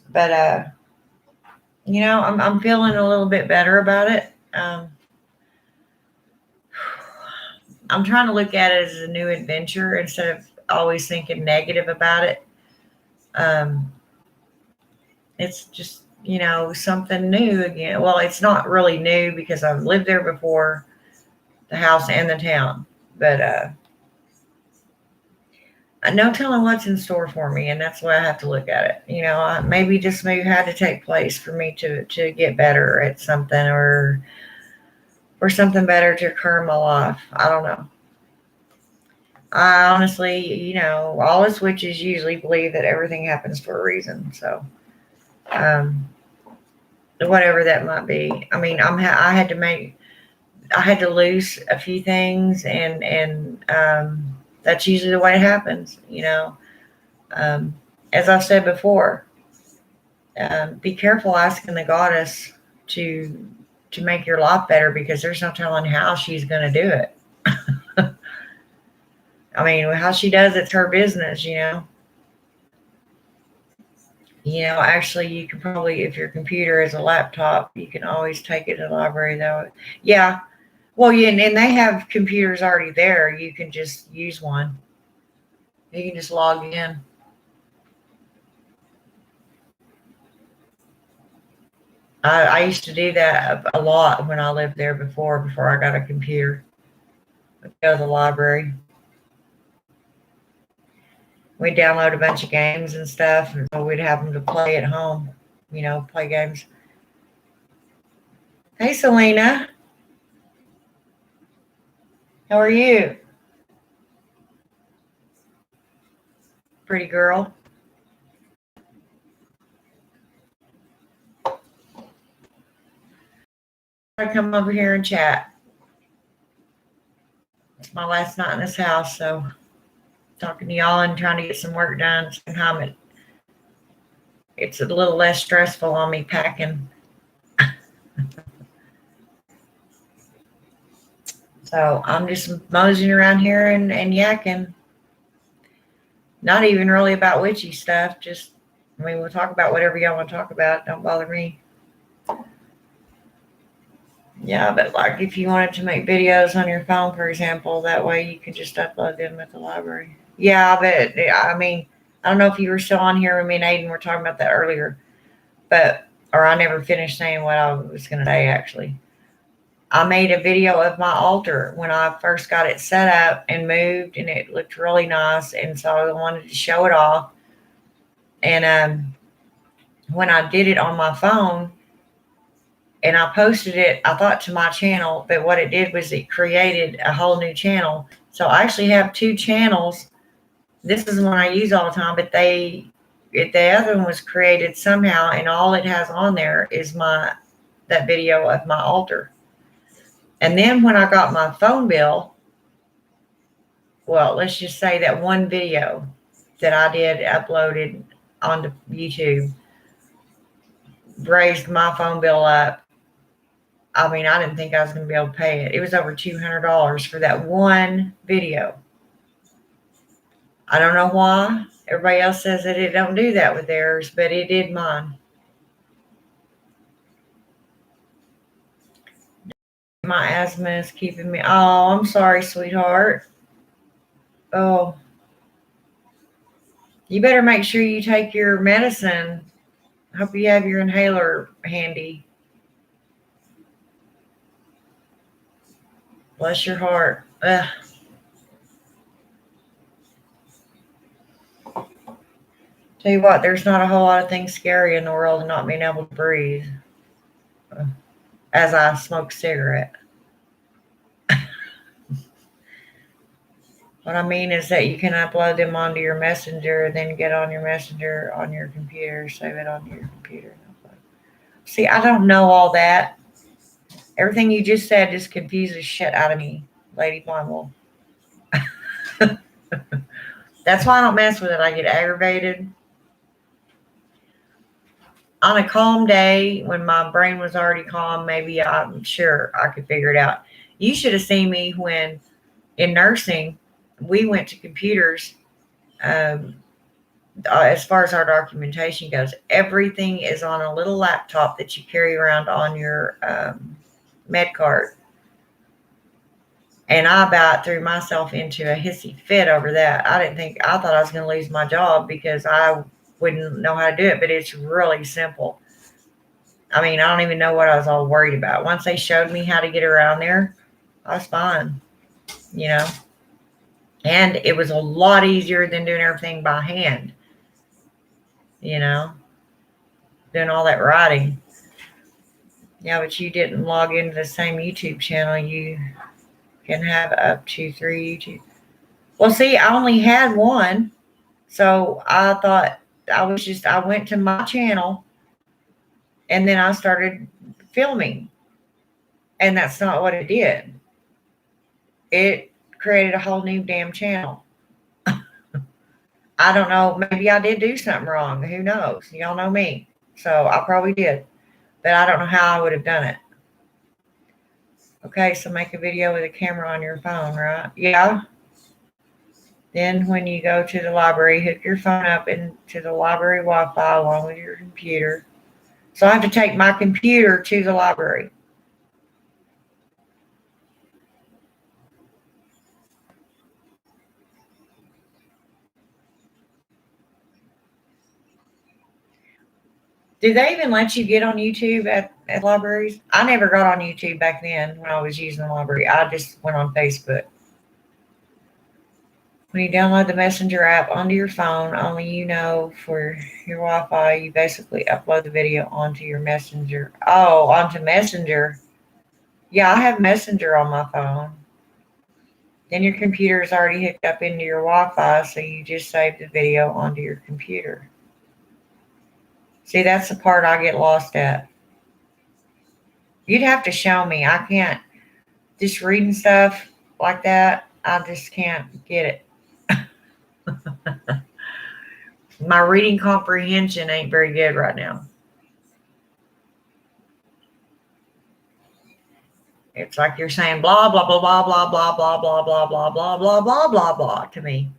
But I'm feeling a little bit better about it. I'm trying to look at it as a new adventure instead of always thinking negative about it. It's just, something new again. Well, it's not really new because I've lived there before, the house and the town. But no telling what's in store for me, and that's the way I have to look at it. Maybe this move had to take place for me to get better at something, or for something better to occur in my life. I don't know. I honestly, all us witches usually believe that everything happens for a reason. So, whatever that might be. I mean, I had to lose a few things, and that's usually the way it happens. As I've said before, be careful asking the goddess to make your life better, because there's no telling how she's going to do it. I mean, how she does it's her business. Actually, you can probably, if your computer is a laptop, you can always take it to the library, though. Yeah. Well, yeah, and they have computers already there. You can just use one. You can just log in. I used to do that a lot when I lived there before I got a computer. I'd go to the library. We'd download a bunch of games and stuff, and so we'd have them to play at home, play games. Hey, Selena. How are you? Pretty girl. I come over here and chat. It's my last night in this house, so talking to y'all and trying to get some work done. It's a little less stressful on me packing. So I'm just moseying around here and yakking. Not even really about witchy stuff. Just, I mean, we'll talk about whatever y'all want to talk about. Don't bother me. Yeah, but like if you wanted to make videos on your phone, for example, that way you can just upload them at the library. Yeah, but I mean, I don't know if you were still on here when me and Aiden were talking about that earlier, but, or I never finished saying what I was going to say actually. I made a video of my altar when I first got it set up and moved, and it looked really nice. And so I wanted to show it off. And when I did it on my phone and I posted it, I thought to my channel, but what it did was it created a whole new channel. So I actually have 2 channels. This is the one I use all the time, but the other one was created somehow, and all it has on there is that video of my altar. And then when I got my phone bill, well, let's just say that one video that I did uploaded onto YouTube raised my phone bill up. I mean, I didn't think I was going to be able to pay it. It was over $200 for that one video. I don't know why. Everybody else says that it don't do that with theirs, but it did mine. My asthma is keeping me. Oh, I'm sorry, sweetheart. Oh, you better make sure you take your medicine. Hope you have your inhaler handy. Bless your heart. Ugh. Tell you what, there's not a whole lot of things scary in the world than not being able to breathe as I smoke a cigarette. What I mean is that you can upload them onto your messenger, then get on your messenger on your computer, save it onto your computer. See, I don't know all that. Everything you just said just confuses shit out of me, Lady Blindwell. That's why I don't mess with it. I get aggravated. On a calm day, when my brain was already calm, maybe I'm sure I could figure it out. You should have seen me when in nursing, we went to computers. As far as our documentation goes, everything is on a little laptop that you carry around on your med card. And I about threw myself into a hissy fit over that. I thought I was going to lose my job because I wouldn't know how to do it, but it's really simple. I mean, I don't even know what I was all worried about. Once they showed me how to get around there, I was fine, you know. And it was a lot easier than doing everything by hand, you know, doing all that writing. Yeah, but you didn't log into the same YouTube channel. You can have up to 3 YouTube. Well, see, I only had one. So I thought I went to my channel and then I started filming. And that's not what it did. It created a whole new damn channel. I don't know. Maybe I did do something wrong. Who knows? Y'all know me. So I probably did. But I don't know how I would have done it. Okay, so make a video with a camera on your phone, right? Yeah. Then when you go to the library, hook your phone up into the library Wi-Fi along with your computer. So I have to take my computer to the library. Do they even let you get on YouTube at libraries? I never got on YouTube back then when I was using the library. I just went on Facebook. When you download the Messenger app onto your phone, only you know for your Wi-Fi, you basically upload the video onto your Messenger. Oh, onto Messenger. Yeah, I have Messenger on my phone. Then your computer is already hooked up into your Wi-Fi, so you just save the video onto your computer. See, that's the part I get lost at. You'd have to show me. I can't just reading stuff like that. I just can't get it. My reading comprehension ain't very good right now. It's like you're saying blah, blah, blah, blah, blah, blah, blah, blah, blah, blah, blah, blah, blah, blah, blah to me.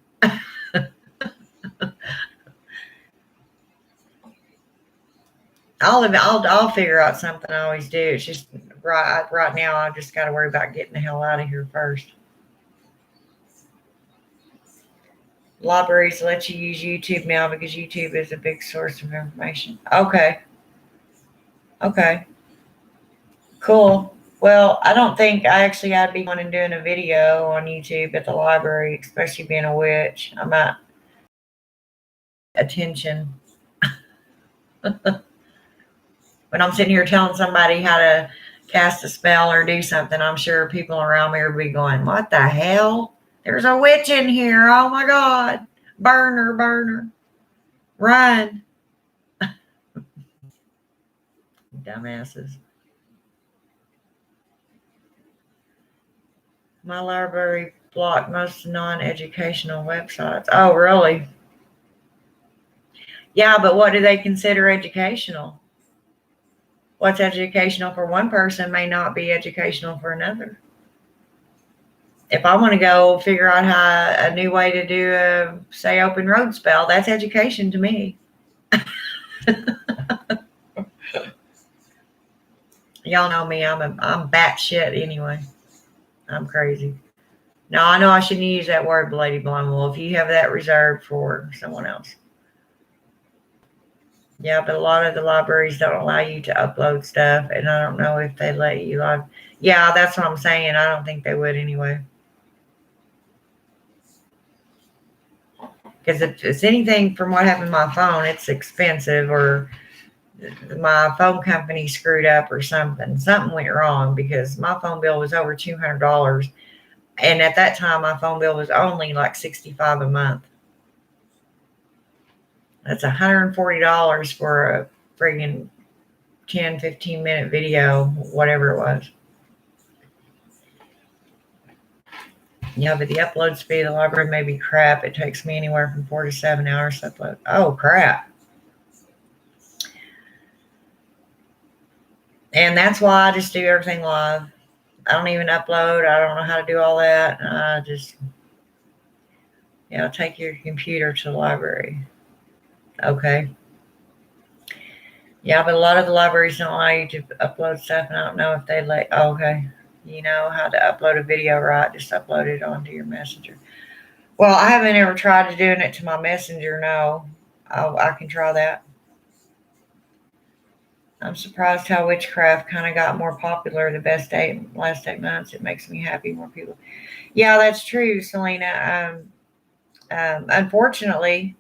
I'll figure out something. I always do. It's just right now I just got to worry about getting the hell out of here first. Libraries let you use YouTube now because YouTube is a big source of information. Okay. Cool. Well, I don't think I'd be wanting doing a video on YouTube at the library, especially being a witch. I might attention. When I'm sitting here telling somebody how to cast a spell or do something, I'm sure people around me will be going, "What the hell? There's a witch in here. Oh my God. Burn her. Run." Dumbasses. My library blocked most non-educational websites. Oh, really? Yeah, but what do they consider educational? What's educational for one person may not be educational for another. If I want to go figure out a new way to do a, say, open road spell, that's education to me. Y'all know me. I'm batshit anyway. I'm crazy. Now I know I shouldn't use that word, Lady Blumwell. If you have that reserved for someone else. Yeah, but a lot of the libraries don't allow you to upload stuff, and I don't know if they let you live. Yeah, that's what I'm saying. I don't think they would anyway. Because if it's anything from what happened to my phone, it's expensive, or my phone company screwed up or something. Something went wrong because my phone bill was over $200. And at that time, my phone bill was only like $65 a month. That's $140 for a friggin' 10, 15-minute video, whatever it was. Yeah, but the upload speed of the library may be crap. It takes me anywhere from 4 to 7 hours to upload. Oh, crap. And that's why I just do everything live. I don't even upload. I don't know how to do all that. I just, take your computer to the library. Okay. Yeah, but a lot of the libraries don't allow you to upload stuff, and I don't know if they let. Oh, okay. You know how to upload a video, right? Just upload it onto your messenger. Well, I haven't ever tried doing it to my messenger. No. I can try that. I'm surprised how witchcraft kind of got more popular the last 8 months. It makes me happy more people. Yeah, that's true, Selena. Unfortunately,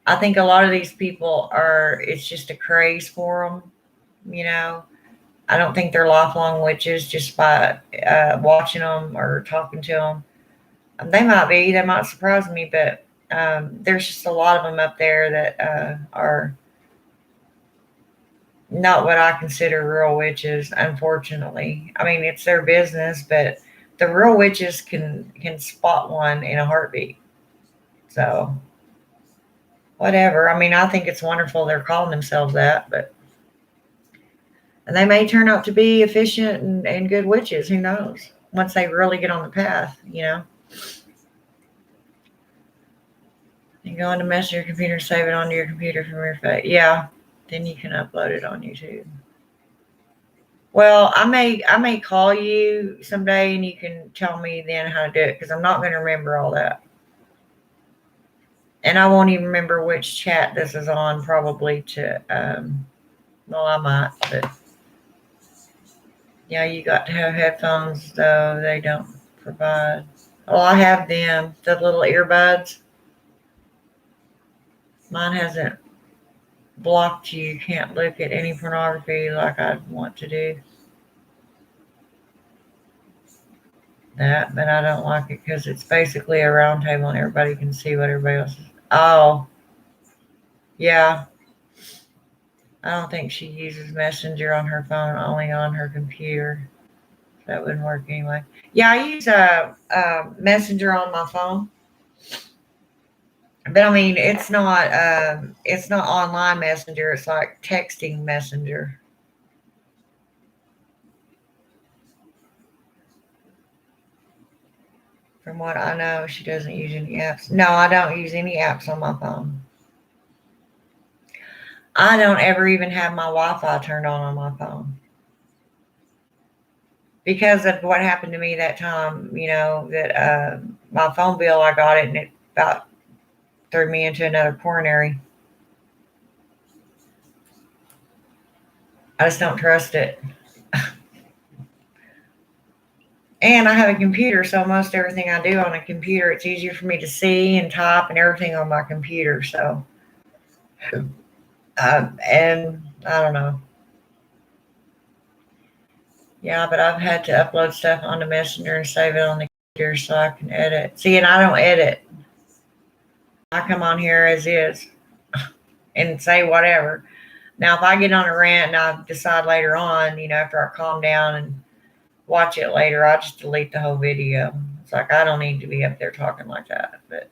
I think a lot of these people it's just a craze for them. I don't think they're lifelong witches just by watching them or talking to them. They might surprise me, but there's just a lot of them up there that are not what I consider real witches, unfortunately. I mean, it's their business, but the real witches can spot one in a heartbeat. So, whatever. I mean, I think it's wonderful they're calling themselves that, and they may turn out to be efficient and good witches. Who knows? Once they really get on the path, You go into Messenger computer, save it onto your computer from your phone. Yeah, then you can upload it on YouTube. Well, I may call you someday, and you can tell me then how to do it, because I'm not going to remember all that, and I won't even remember which chat this is on. Probably to well, I might, but yeah, you got to have headphones though. They don't provide. Oh, I have them, the little earbuds. Mine hasn't blocked you. You can't look at any pornography like I'd want to do. That, but I don't like it because it's basically a round table and everybody can see what everybody else is. Oh, yeah. I don't think she uses Messenger on her phone, only on her computer. That wouldn't work anyway. Yeah, I use Messenger on my phone. But I mean, it's not online Messenger. It's like texting Messenger. From what I know, she doesn't use any apps. No, I don't use any apps on my phone. I don't ever even have my Wi-Fi turned on my phone because of what happened to me that time. That my phone bill, I got it and it about threw me into another coronary. I just don't trust it. And I have a computer, so most everything I do on a computer, it's easier for me to see and type and everything on my computer. So, and I don't know. Yeah, but I've had to upload stuff onto Messenger and save it on the computer so I can edit. See, and I don't edit. I come on here as is and say whatever. Now, if I get on a rant and I decide later on, after I calm down and watch it later, I'll just delete the whole video. It's like I don't need to be up there talking like that. But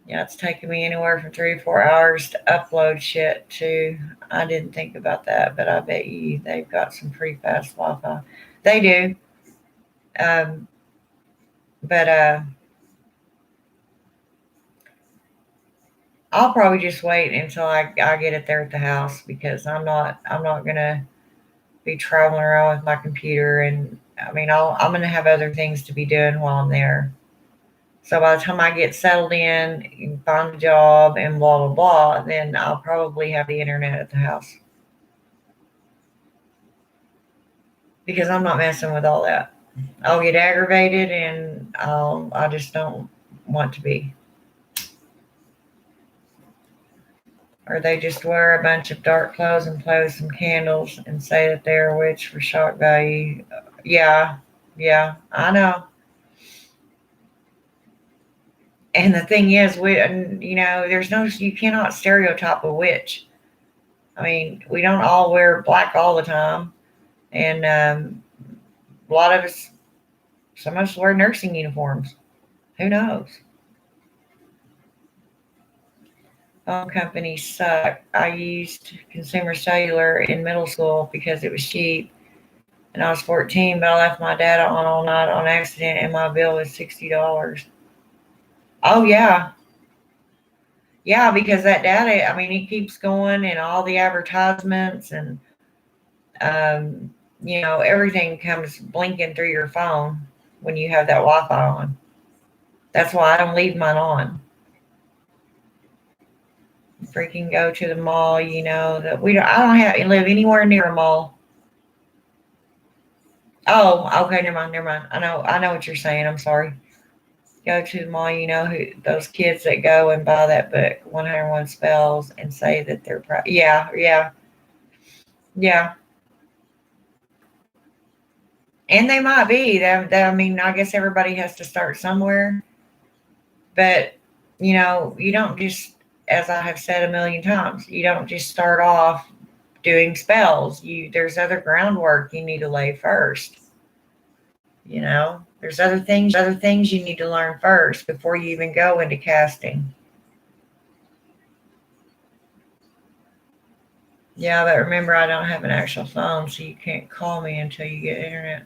yeah, it's taking me anywhere from 3 to 4 hours to upload shit too. I didn't think about that, but I bet you they've got some pretty fast Wi-Fi. They do. But I'll probably just wait until I get it there at the house because I'm not gonna be traveling around with my computer, and I mean I'm gonna have other things to be doing while I'm there. So by the time I get settled in and find a job and blah blah blah, then I'll probably have the internet at the house because I'm not messing with all that. I'll get aggravated, and I just don't want to be. Or they just wear a bunch of dark clothes and play with some candles and say that they're a witch for shock value. Yeah, I know. And the thing is, you cannot stereotype a witch. I mean, we don't all wear black all the time, and a lot of us, some of us wear nursing uniforms. Who knows? Phone companies suck. I used Consumer Cellular in middle school because it was cheap, and I was 14, but I left my data on all night on accident, and my bill was $60. Oh yeah, yeah, because that data, I mean, it keeps going, and all the advertisements and everything comes blinking through your phone when you have that Wi-Fi on. That's why I don't leave mine on. Freaking go to the mall, that we don't. I don't live anywhere near a mall. Oh, okay, never mind. I know what you're saying. I'm sorry. Go to the mall, those kids that go and buy that book, 101 Spells, and say that they're yeah. And they might be. I mean, I guess everybody has to start somewhere. But, you don't just, as I have said a million times, you don't just start off doing spells. There's other groundwork you need to lay first. There's other things you need to learn first before you even go into casting. Yeah, but remember, I don't have an actual phone, so you can't call me until you get internet.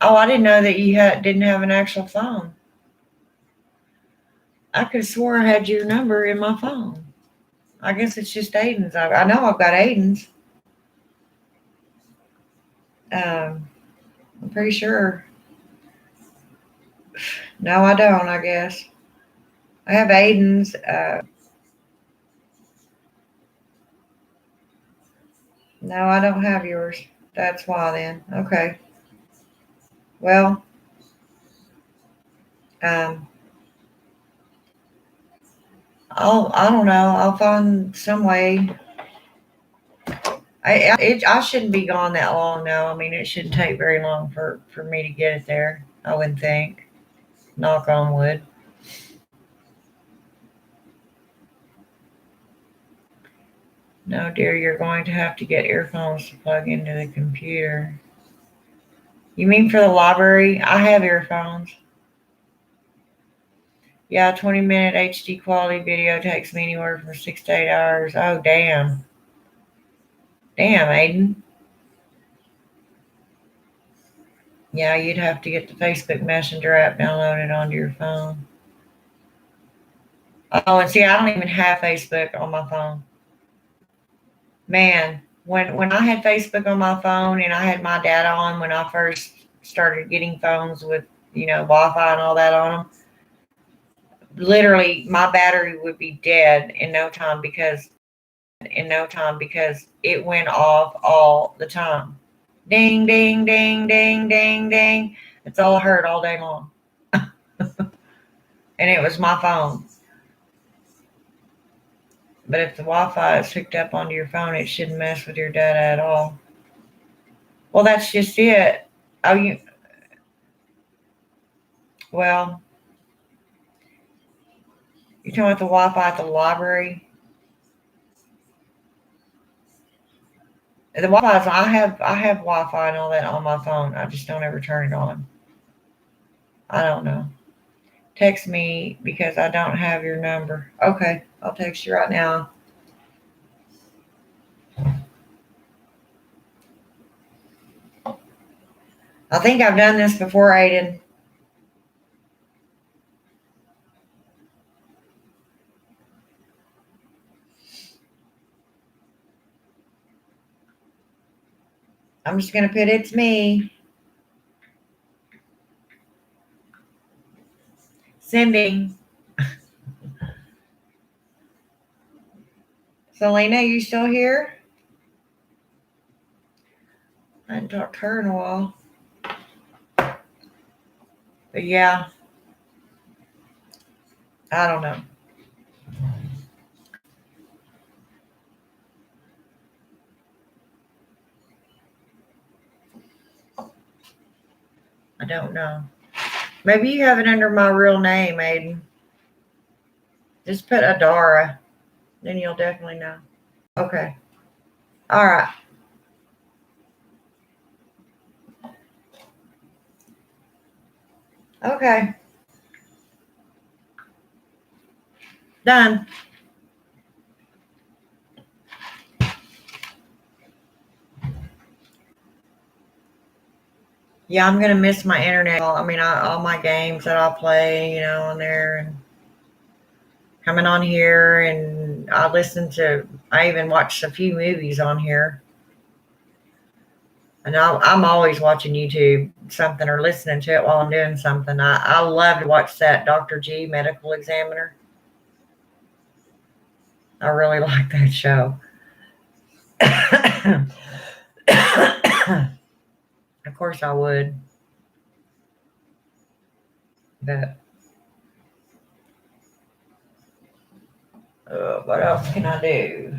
Oh, I didn't know that you didn't have an actual phone. I could have swore I had your number in my phone. I guess it's just Aiden's. I know I've got Aiden's. I'm pretty sure. No, I don't, I guess. I have Aiden's. No, I don't have yours. That's why then. Okay. Well, I don't know. I'll find some way. I shouldn't be gone that long though. I mean, it shouldn't take very long for me to get it there. I wouldn't think. Knock on wood. No, dear, you're going to have to get earphones to plug into the computer. You mean for the library? I have earphones. Yeah, 20-minute HD quality video takes me anywhere from 6 to 8 hours. Oh, damn. Damn, Aiden. Yeah, you'd have to get the Facebook Messenger app downloaded onto your phone. Oh, and see, I don't even have Facebook on my phone. Man, when I had Facebook on my phone and I had my data on when I first started getting phones with, Wi-Fi and all that on them, literally my battery would be dead in no time because it went off all the time. Ding, ding, ding, ding, ding, ding. That's all I heard all day long. And it was my phone. But if the Wi-Fi is hooked up onto your phone, it shouldn't mess with your data at all. Well, that's just it. Oh, well, you're talking about the Wi-Fi at the library. The Wi-Fi, I have Wi-Fi and all that on my phone. I just don't ever turn it on. I don't know. Text me because I don't have your number. Okay, I'll text you right now. I think I've done this before, Aiden. I'm just going to put it's me. Sending. Selena, you still here? I hadn't talked to her in a while. But yeah, I don't know. I don't know. Maybe you have it under my real name, Aiden. Just put Adara. Then you'll definitely know. Okay. All right. Okay. Done. Yeah, I'm gonna miss my internet. I mean, all my games that I play, on there, and coming on here, and I even watched a few movies on here, and I'm always watching YouTube something or listening to it while I'm doing something. I love to watch that Dr. G Medical Examiner. I really like that show. Of course, I would, but what else can I do?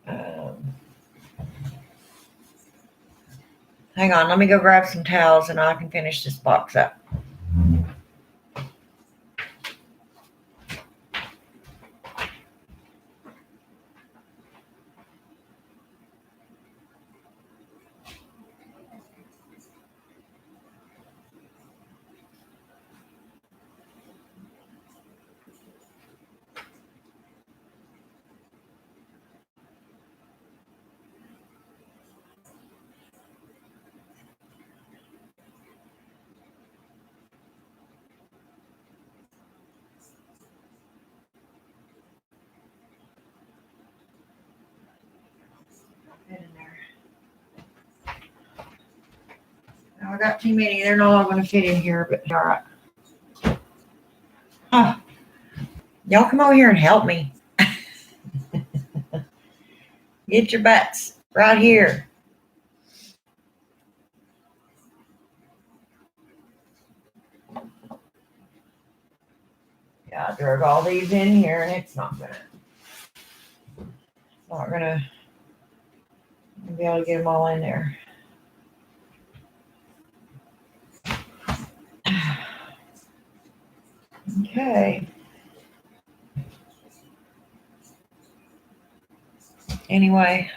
Um, Hang on, let me go grab some towels and I can finish this box up. Get in there. Now I got too many. They're not all going to fit in here, but all right. Huh. Y'all come over here and help me. Get your butts right here. Yeah, I drug all these in here and it's not gonna be able to get them all in there. Okay. Anyway,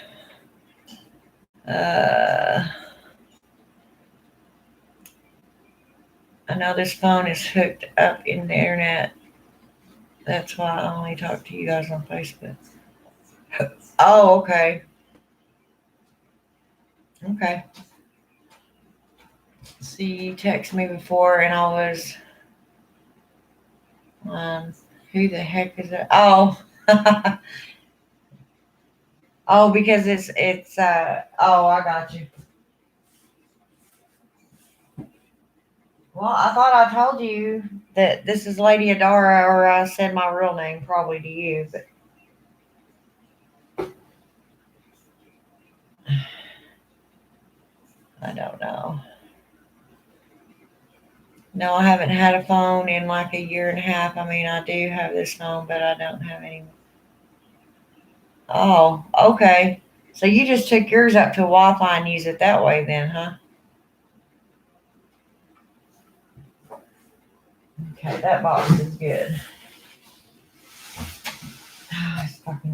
I know this phone is hooked up in the internet. That's why I only talk to you guys on Facebook. Oh, okay. Okay. See, you texted me before and I was, who the heck is it? Oh. Oh, because oh, I got you. Well, I thought I told you that this is Lady Adara, or I said my real name probably to you, but I don't know. No, I haven't had a phone in like a year and a half. I mean, I do have this phone, but I don't have any. Oh, okay. So you just took yours up to Wi-Fi and use it that way then, huh? Okay, that box is good.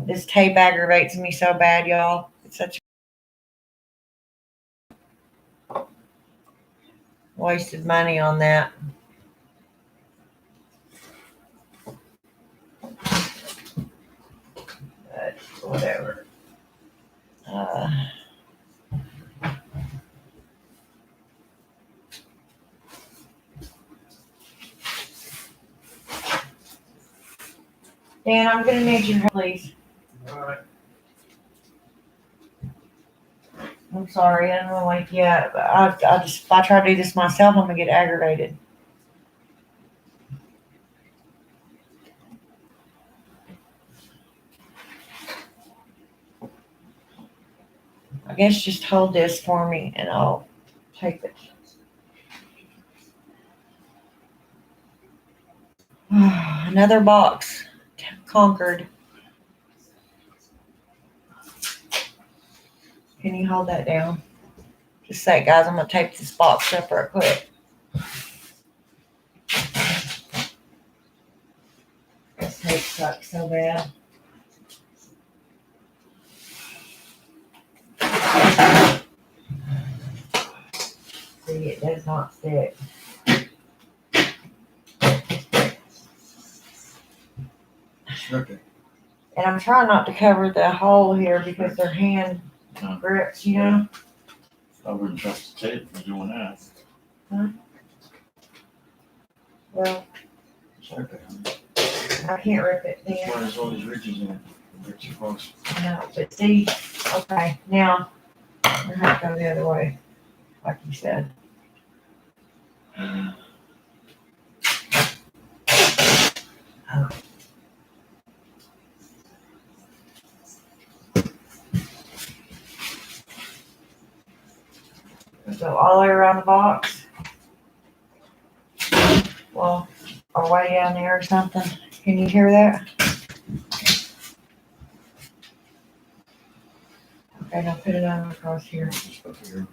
This tape aggravates me so bad, y'all. It's such wasted money on that. But whatever. Dan, I'm gonna need your help, please. All right. I'm sorry, I don't know, like, yeah, I just, if I try to do this myself, I'm gonna get aggravated. I guess just hold this for me and I'll take it. Another box conquered. Can you hold that down? Just a sec, guys. I'm gonna tape this box up real quick. This tape sucks so bad. See, it does not stick. Okay. And I'm trying not to cover the hole here because their hand grips, you know? I wouldn't trust the tape for doing that. Well, It's okay. I can't rip it then. Why there's all these ridges in it? They're too close. No, but see, okay, now I'm gonna have to go the other way, like you said. So all the way around the box. Well, or way down there or something. Can you hear that? Okay, now put it on across here. Just up here.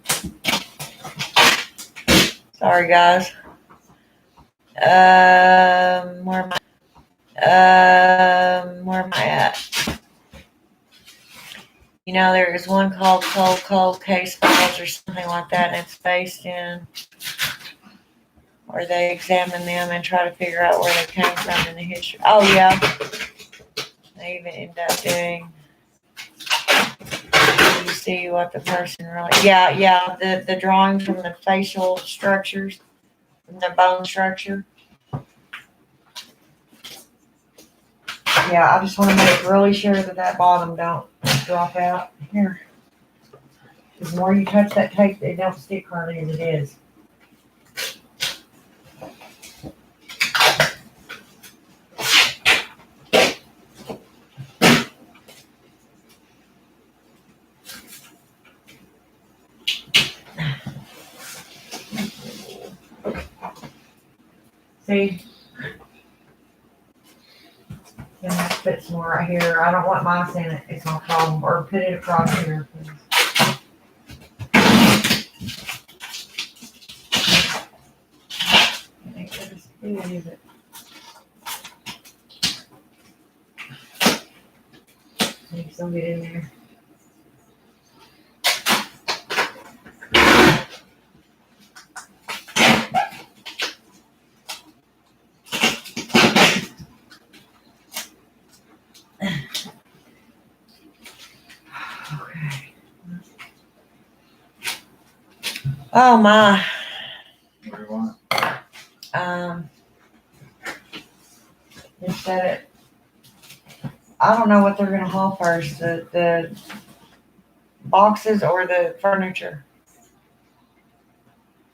Sorry, guys. Where am I at? You know, there is one called Cold Case Files or something like that, and it's based in where they examine them and try to figure out where they came from in the history. Oh, yeah. They even end up doing, you see what the person really, yeah, the drawings from the facial structures, from the bone structure. Yeah, I just want to make really sure that bottom don't drop out. Here. The more you touch that tape, it don't stick hardly as it is. See? And I put some more right here. I don't want mice in it. It's no problem. Or put it across here. Please. Is it? Maybe some get in there. Okay. Oh my. What do you want? Just said it. I don't know what they're gonna haul first, the boxes or the furniture.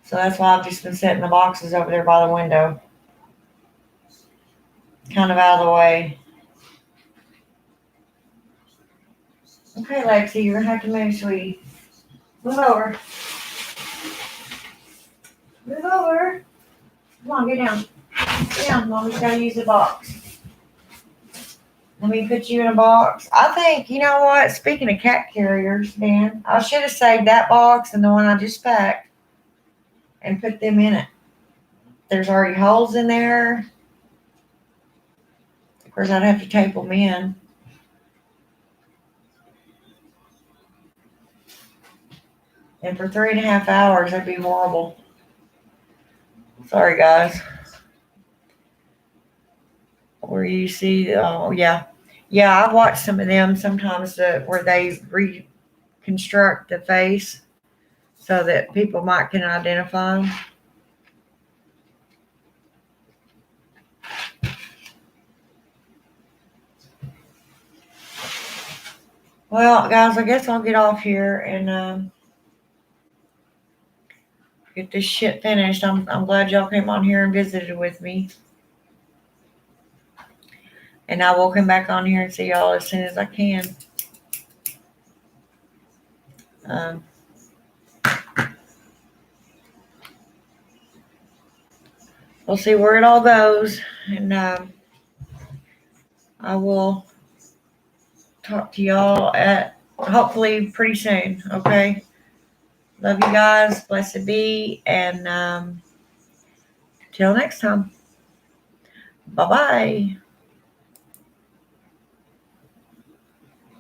So that's why I've just been setting the boxes over there by the window. Kind of out of the way. Okay, Lexi, you're gonna have to move, sweetie. Move over. Move over. Come on, get down. Get down, Mommy's gotta use the box. Let me put you in a box. I think, you know what? Speaking of cat carriers, Dan, I should have saved that box and the one I just packed and put them in it. There's already holes in there. Of course, I'd have to tape them in. And for 3.5 hours, that'd be horrible. Sorry, guys. Where you see, oh, yeah. Yeah, I've watched some of them sometimes where they reconstruct the face so that people can identify them. Well, guys, I guess I'll get off here and get this shit finished. I'm glad y'all came on here and visited with me. And I will come back on here and see y'all as soon as I can. We'll see where it all goes. And I will talk to y'all at hopefully pretty soon. Okay. Love you guys. Blessed be. And till next time. Bye-bye.